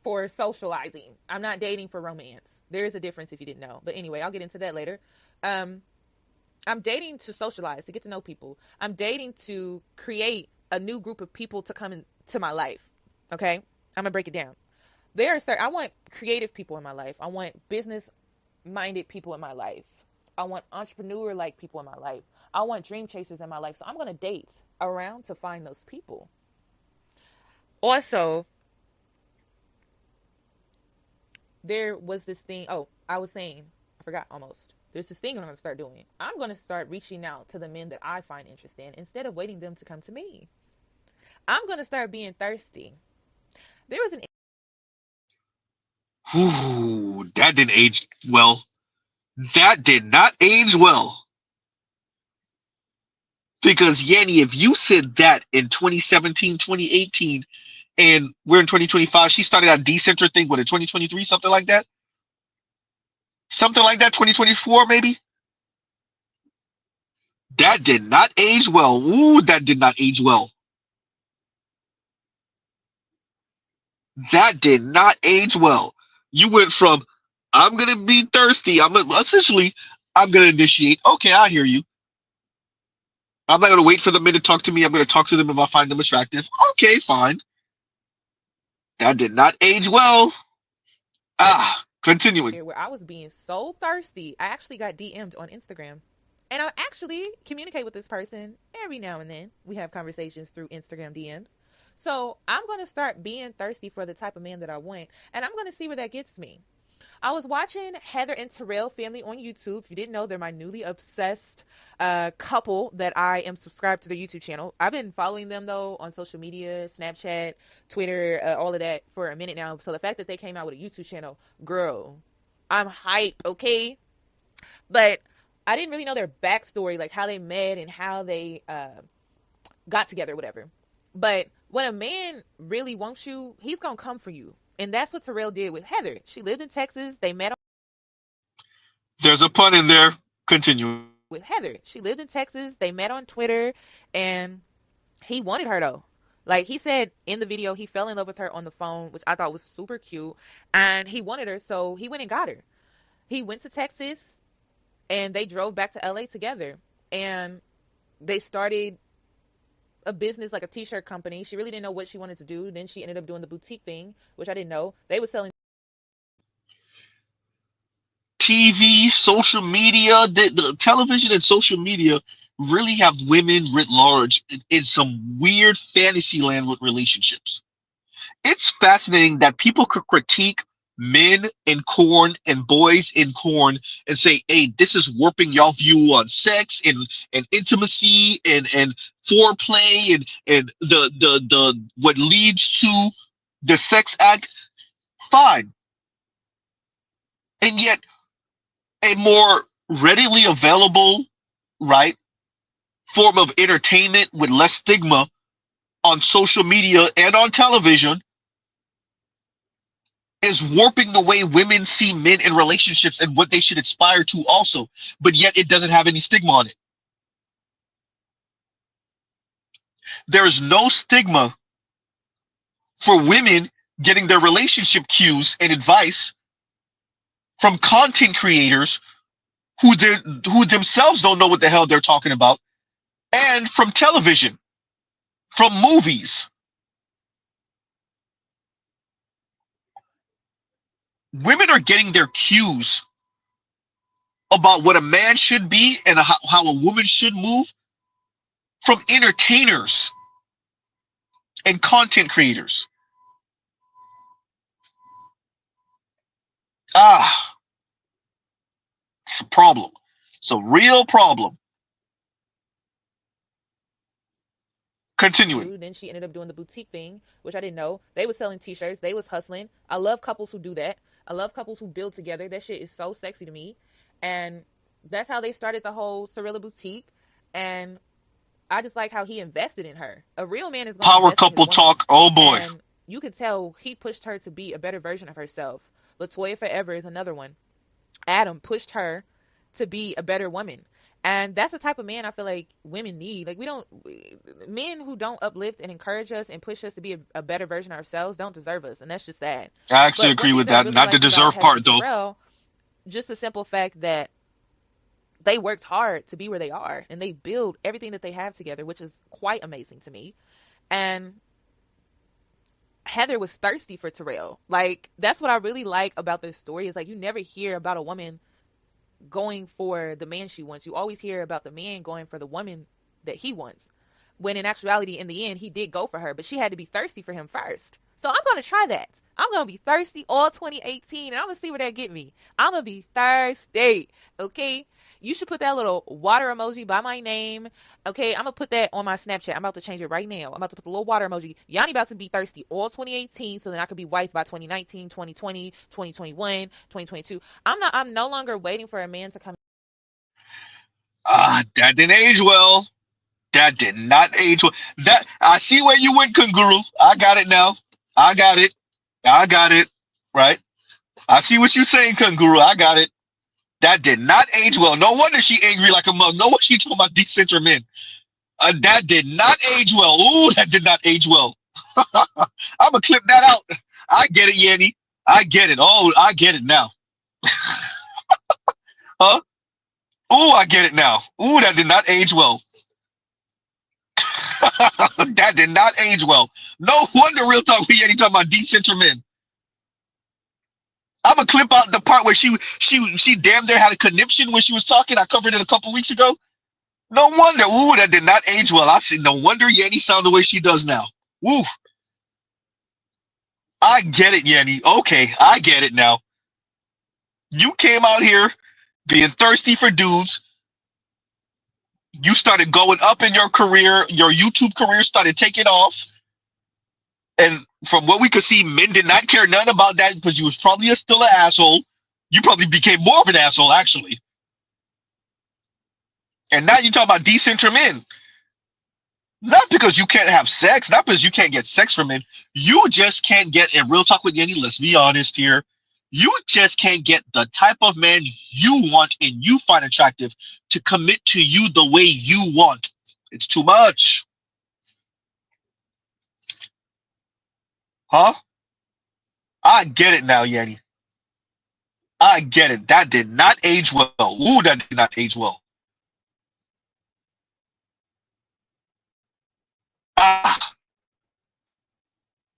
for socializing. I'm not dating for romance. There is a difference if you didn't know. But anyway, I'll get into that later. Um, I'm dating to socialize, to get to know people. I'm dating to create a new group of people to come into my life. Okay? I'm gonna break it down. I want creative people in my life. I want business minded people in my life. I want entrepreneur like people in my life. I want dream chasers in my life. So I'm gonna date around to find those people. Also, there was this thing. Oh, I was saying, I forgot almost. There's this thing I'm going to start doing. I'm going to start reaching out to the men that I find interesting instead of waiting them to come to me. I'm gonna start being thirsty. There was an Ooh, that didn't age well. That did not age well. Because Yanni, if you said that in 2017, 2018, and we're in 2025, she started that decenter thing with a 2023, something like that. Something like that, 2024 maybe. That did not age well. Ooh, that did not age well. That did not age well. You went from I'm gonna be thirsty. Essentially I'm gonna initiate. Okay, I hear you. I'm not gonna wait for the men to talk to me. I'm gonna talk to them if I find them attractive. Okay, fine. That did not age well. Continuing. where I was being so thirsty. I actually got DM'd on Instagram. And I actually communicate with this person every now and then. We have conversations through Instagram DMs. So I'm going to start being thirsty for the type of man that I want. And I'm going to see where that gets me. I was watching Heather and Terrell Family on YouTube. If you didn't know, they're my newly obsessed couple that I am subscribed to their YouTube channel. I've been following them, though, on social media, Snapchat, Twitter, all of that for a minute now. So the fact that they came out with a YouTube channel, girl, I'm hype, okay? But I didn't really know their backstory, like how they met and how they got together, whatever. But when a man really wants you, he's going to come for you. And that's what Terrell did with Heather. She lived in Texas. They met There's a pun in there. Continue. with Heather. She lived in Texas. They met on Twitter, and he wanted her though. Like he said in the video, he fell in love with her on the phone, which I thought was super cute, and he wanted her, so he went and got her. He went to Texas, and they drove back to LA together, and they started a business like a t-shirt company. She really didn't know what she wanted to do. Then she ended up doing the boutique thing, which I didn't know. They were selling TV, social media, the television and social media really have women writ large in some weird fantasy land with relationships. It's fascinating that people could critique men in corn and boys in corn and say, hey, this is warping y'all view on sex and intimacy and foreplay and the what leads to the sex act. Fine. And yet a more readily available, right, form of entertainment with less stigma on social media and on television is warping the way women see men in relationships and what they should aspire to also, but yet it doesn't have any stigma on it. There is no stigma for women getting their relationship cues and advice from content creators who themselves don't know what the hell they're talking about, and from television, from movies. Women are getting their cues about what a man should be and how a woman should move from entertainers and content creators. Ah, it's a problem. It's a real problem. Continuing. Then she ended up doing the boutique thing, which I didn't know. They was selling t-shirts. They was hustling. I love couples who do that. I love couples who build together. That shit is so sexy to me. And that's how they started the whole Cirilla boutique. And I just like how he invested in her. A real man is going to Power invest in his couple woman. talk. Oh boy. And you could tell he pushed her to be a better version of herself. Latoya Forever is another one. Adam pushed her to be a better woman. And that's the type of man I feel like women need. Like men who don't uplift and encourage us and push us to be a better version of ourselves don't deserve us. And that's just sad. I actually But agree one with thing that I that. really Not the liked about deserve Heather part and though. Terrell, just the simple fact that they worked hard to be where they are and they build everything that they have together, which is quite amazing to me. And Heather was thirsty for Terrell. Like, that's what I really like about this story is like you never hear about a woman going for the man she wants. You always hear about the man going for the woman that he wants. When in actuality, in the end, he did go for her, but she had to be thirsty for him first. So I'm going to try that. I'm going to be thirsty all 2018, and I'm going to see where that get me. I'm going to be thirsty, okay? You should put that little water emoji by my name. Okay, I'm gonna put that on my Snapchat. I'm about to change it right now. I'm about to put the little water emoji. Yanni about to be thirsty all 2018, so then I could be wife by 2019, 2020, 2021, 2022. I'm no longer waiting for a man to come. That didn't age well. That did not age well. That I see where you went, Kanguru. I got it now. I got it. I got it. Right. I see what you're saying, Kanguru. I got it. That did not age well. No wonder she angry like a mug. No wonder she talking about decenter men. That did not age well. Ooh, that did not age well. I'm gonna clip that out. I get it, Yanni. I get it. Oh, I get it now. Huh? Ooh, I get it now. Ooh, that did not age well. That did not age well. No wonder real talk we ain't talking about decenter men. I'm gonna clip out the part where she damn near had a conniption when she was talking. I covered it a couple weeks ago. No wonder. Ooh, that did not age well. I see. No wonder Yanni sound the way she does now. Ooh, I get it, Yanni. Okay, I get it now. You came out here being thirsty for dudes. You started going up in your career. Your YouTube career started taking off. And from what we could see, men did not care none about that because you was probably still an asshole. You probably became more of an asshole, actually. And now you talk about decenter men. Not because you can't have sex, not because you can't get sex from men. You just can't get, and real talk with Yenny, let's be honest here. You just can't get the type of man you want and you find attractive to commit to you the way you want. It's too much. Huh? I get it now, Yenny. I get it. That did not age well. Ooh, that did not age well. Ah,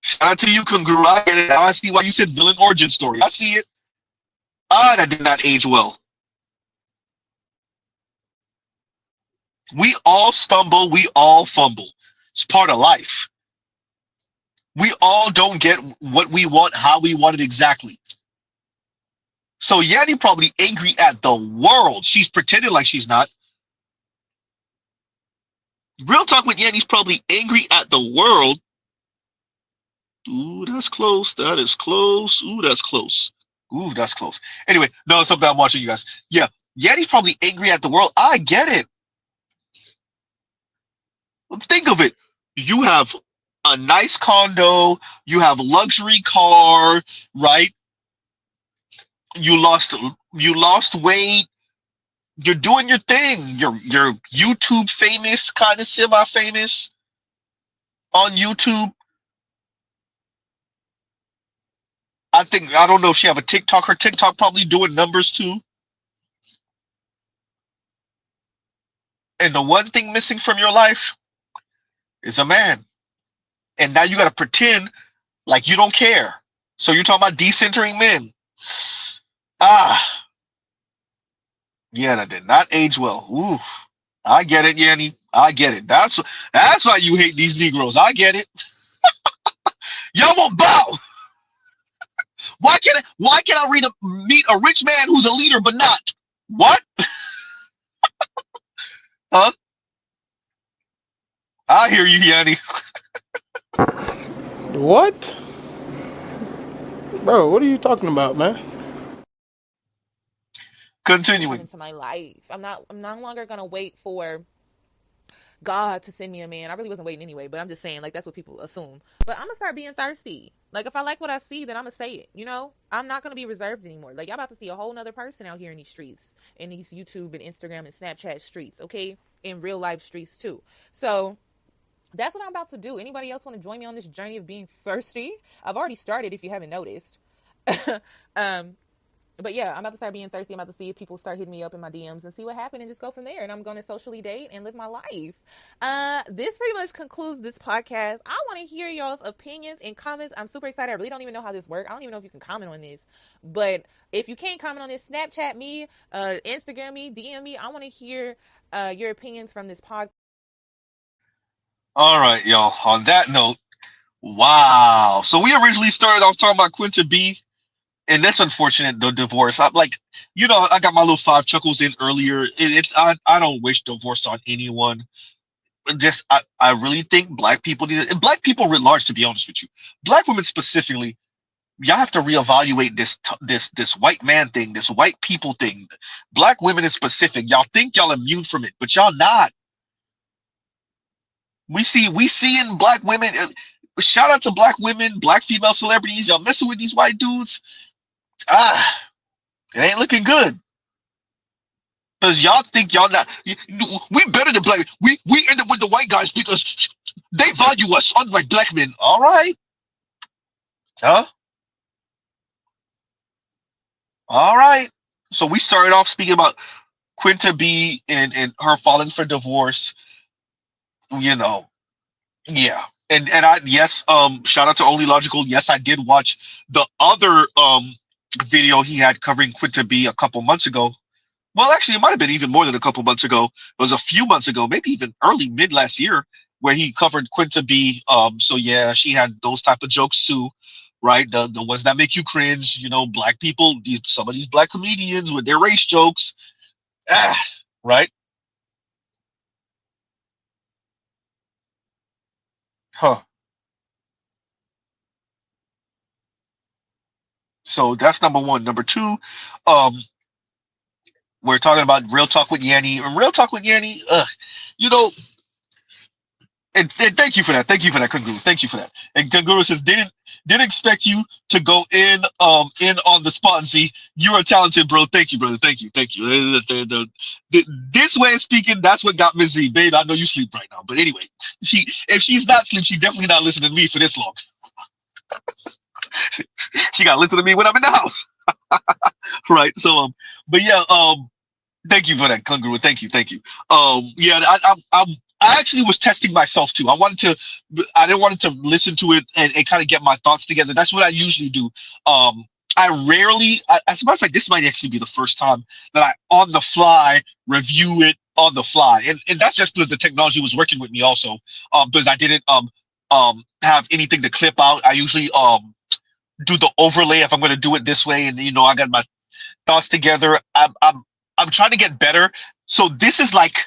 shout out to you, Kanguru. I get it. Now I see why you said villain origin story. I see it. That did not age well. We all stumble. We all fumble. It's part of life. We all don't get what we want, how we want it exactly. So Yanni probably angry at the world. She's pretending like she's not. Real talk with Yanni's probably angry at the world. Ooh, that's close. That is close. Ooh, that's close. Ooh, that's close. Anyway, no, it's something I'm watching you guys. Yeah, Yanni's probably angry at the world. I get it. Think of it. You have a nice condo. You have a luxury car, right? You lost weight. You're doing your thing. You're YouTube famous, kind of semi-famous on YouTube. I don't know if she have a TikTok. Her TikTok probably doing numbers too. And the one thing missing from your life is a man. And now you got to pretend like you don't care. So you're talking about decentering men. Ah, yeah, that did not age well. Ooh, I get it, Yanni. I get it. That's why you hate these Negroes. I get it. Y'all won't bow. Why can't I meet a rich man who's a leader but not? What? Huh? I hear you, Yanni. What? Bro, what are you talking about, man? Man Continuing. into my life. I'm no longer gonna wait for God to send me a man. I really wasn't waiting anyway, but I'm just saying, like, that's what people assume. But I'm gonna start being thirsty. Like, if I like what I see, then I'm gonna say it. You know, I'm not gonna be reserved anymore. Like, y'all about to see a whole nother person out here in these streets, in these YouTube and Instagram and Snapchat streets, okay? In real life streets too. So that's what I'm about to do. Anybody else want to join me on this journey of being thirsty? I've already started, if you haven't noticed. um, but yeah, I'm about to start being thirsty. I'm about to see if people start hitting me up in my DMs and see what happened and just go from there. And I'm going to socially date and live my life. This pretty much concludes this podcast. I want to hear y'all's opinions and comments. I'm super excited. I really don't even know how this works. I don't even know if you can comment on this. But if you can't comment on this, Snapchat me, Instagram me, DM me. I want to hear your opinions from this podcast. All right, y'all. On that note, wow. So we originally started off talking about Quinta B. And that's unfortunate. The divorce. I'm like, I got my little five chuckles in earlier. I don't wish divorce on anyone. Just I really think black people need it. And black people writ large, to be honest with you, black women specifically, y'all have to reevaluate this white man thing, this white people thing. Black women in specific, y'all think y'all immune from it, but y'all not. We see in black women. Shout out to black women, black female celebrities. Y'all messing with these white dudes. Ah, it ain't looking good. Because y'all think y'all not. We better than black. We end up with the white guys because they value us, unlike black men. All right, huh? All right. So we started off speaking about Quinta B and her falling for divorce. You know, yeah. And I yes, shout out to Only Logical. Yes, I did watch the other video he had covering Quinta B a couple months ago. Well, actually, it might have been even more than a couple months ago. It was a few months ago, maybe even early mid last year, where he covered Quinta B. So yeah, she had those type of jokes too, right? The ones that make you cringe. Black people, some of these black comedians with their race jokes, ah, right? Huh. So that's number one. Number two, um, we're talking about real talk with Yanni. And real talk with Yanni, you know, and thank you for that. Thank you for that, Kanguru. Thank you for that. And Kanguru says didn't expect you to go in on the spot and see you are talented, bro. Thank you, brother. Thank you. This way of speaking, that's what got Miss Z, babe. I know you sleep right now, but anyway, if she's not sleep, she definitely not listening to me for this long. She got to listen to me when I'm in the house, right? So but yeah, thank you for that, Kunguru. Thank you. Yeah, I actually was testing myself too. I didn't want to listen to it and kind of get my thoughts together. That's what I usually do. I rarely, as a matter of fact, this might actually be the first time that I on the fly review it on the fly, and that's just because the technology was working with me also. Because I didn't have anything to clip out. I usually do the overlay if I'm going to do it this way, and I got my thoughts together. I'm trying to get better. So this is like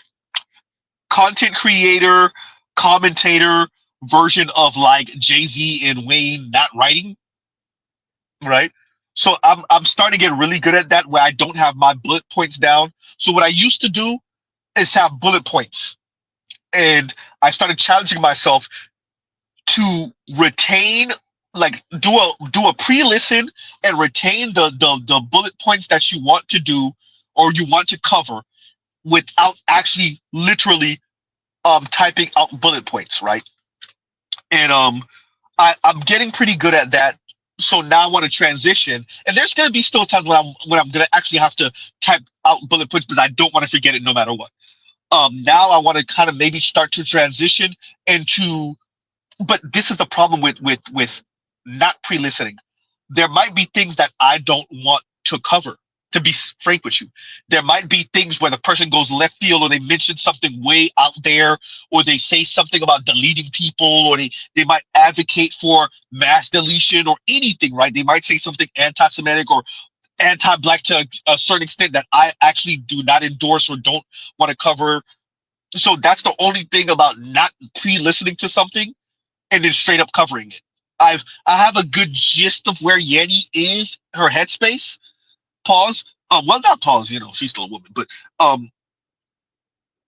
content creator, commentator version of like Jay-Z and Wayne not writing, right? So I'm starting to get really good at that where I don't have my bullet points down. So what I used to do is have bullet points. And I started challenging myself to retain, like do a pre-listen and retain the bullet points that you want to do or you want to cover without actually literally typing out bullet points, right? And I'm getting pretty good at that. So now I want to transition, and there's gonna be still times when I'm gonna actually have to type out bullet points because I don't want to forget it no matter what. Now I want to kind of maybe start to transition into, but this is the problem with not pre-listening. There might be things that I don't want to cover. To be frank with you, there might be things where the person goes left field, or they mention something way out there, or they say something about deleting people, or they might advocate for mass deletion or anything, right? They might say something anti-Semitic or anti-black to a certain extent that I actually do not endorse or don't want to cover. So that's the only thing about not pre-listening to something and then straight up covering it. I have a good gist of where Yanni is, her headspace. Pause. Well, not pause. She's still a woman, but um,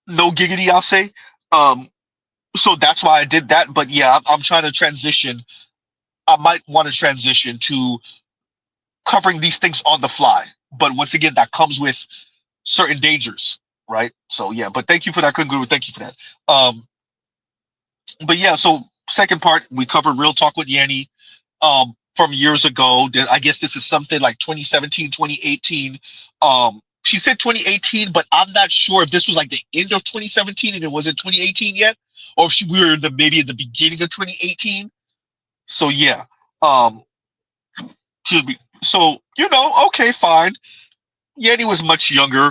no giggity, I'll say. Um, so that's why I did that. But yeah, I'm trying to transition. I might want to transition to covering these things on the fly. But once again, that comes with certain dangers, right? So yeah. But thank you for that, Kunguru. Thank you for that. But yeah. So second part, we covered real talk with Yanni. From years ago. I guess this is something like 2017, 2018. She said 2018, but I'm not sure if this was like the end of 2017 and it wasn't 2018 yet, or if we were maybe at the beginning of 2018. So yeah, um, excuse me. So okay, fine. Yanni was much younger,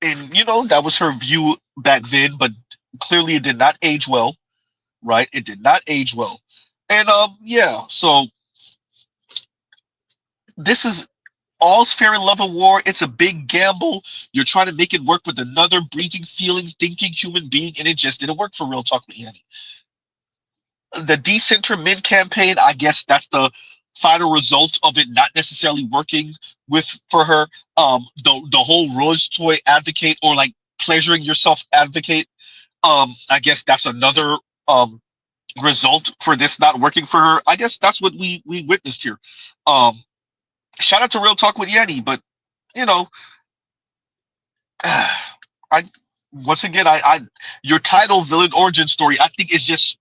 and that was her view back then, but clearly it did not age well, right? It did not age well, and yeah, so this is all's fair in love and war. It's a big gamble. You're trying to make it work with another breathing, feeling, thinking human being, and it just didn't work for Real Talk with Yanni. The decenter mid campaign, I guess that's the final result of it not necessarily working with for her. The whole Rose toy advocate or like pleasuring yourself advocate. I guess that's another result for this not working for her. I guess that's what we witnessed here. Um, Shout out to Real Talk with Yanni, but you know, I once again I your title villain origin story I think is just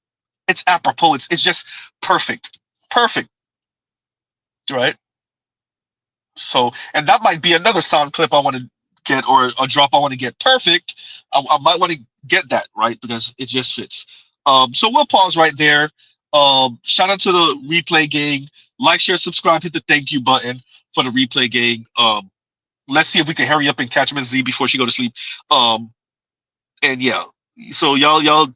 it's apropos. It's just perfect, perfect, right? So, and that might be another sound clip I want to get or a drop I want to get. Perfect. I might want to get that right because it just fits. So we'll pause right there. Shout out to the replay gang. Like, share, subscribe, hit the thank you button for the replay gang. Let's see if we can hurry up and catch Miss Z before she go to sleep. And yeah, so y'all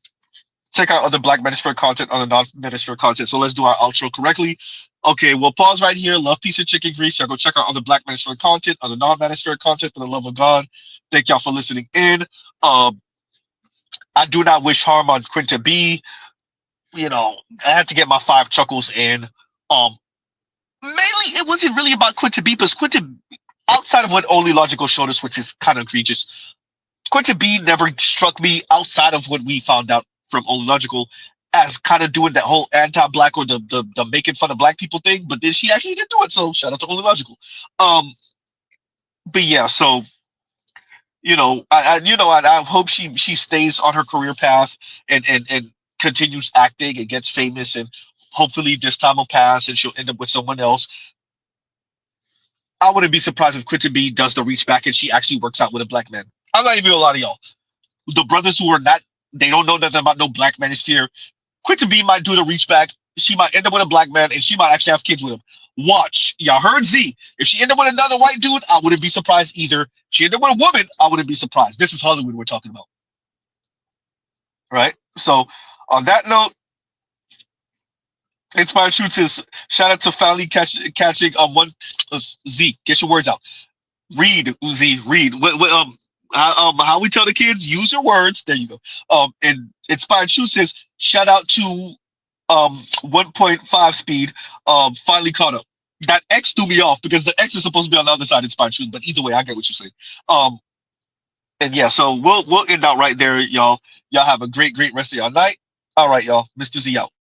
check out other Black Manosphere content, other non-Manosphere content. So let's do our outro correctly. Okay, we'll pause right here. Love, peace, and chicken grease. Y'all go check out other Black Manosphere content, other non-Manosphere content for the love of God. Thank y'all for listening in. I do not wish harm on Quinta B. You know, I had to get my 5 chuckles in. Mainly, it wasn't really about Quinta B, because Quinta, outside of what Only Logical showed us, which is kind of egregious, Quinta B never struck me outside of what we found out from Only Logical as kind of doing that whole anti-black or the making fun of black people thing, but then she actually did do it. So shout out to Only Logical. But yeah, so I hope she stays on her career path and continues acting and gets famous, and hopefully this time will pass and she'll end up with someone else. I wouldn't be surprised if Quinta B does the reach back and she actually works out with a black man. I'm not even a lot of y'all. The brothers who are not, they don't know nothing about no Black Manosphere. Quinta B might do the reach back. She might end up with a black man, and she might actually have kids with him. Watch. Y'all heard Z. If she ended up with another white dude, I wouldn't be surprised either. If she ended up with a woman, I wouldn't be surprised. This is Hollywood we're talking about. Right? So, on that note, Inspired Shoots is shout out to finally catching one Z. Get your words out. Read, Uzi, read. How we tell the kids, use your words. There you go. And Inspired Shoe says, shout out to 1.5 speed. Finally caught up. That X threw me off because the X is supposed to be on the other side of Inspired Shoes, but either way, I get what you're saying. And yeah, so we'll end out right there, y'all. Y'all have a great rest of y'all night. All right, y'all. Mr. Z out.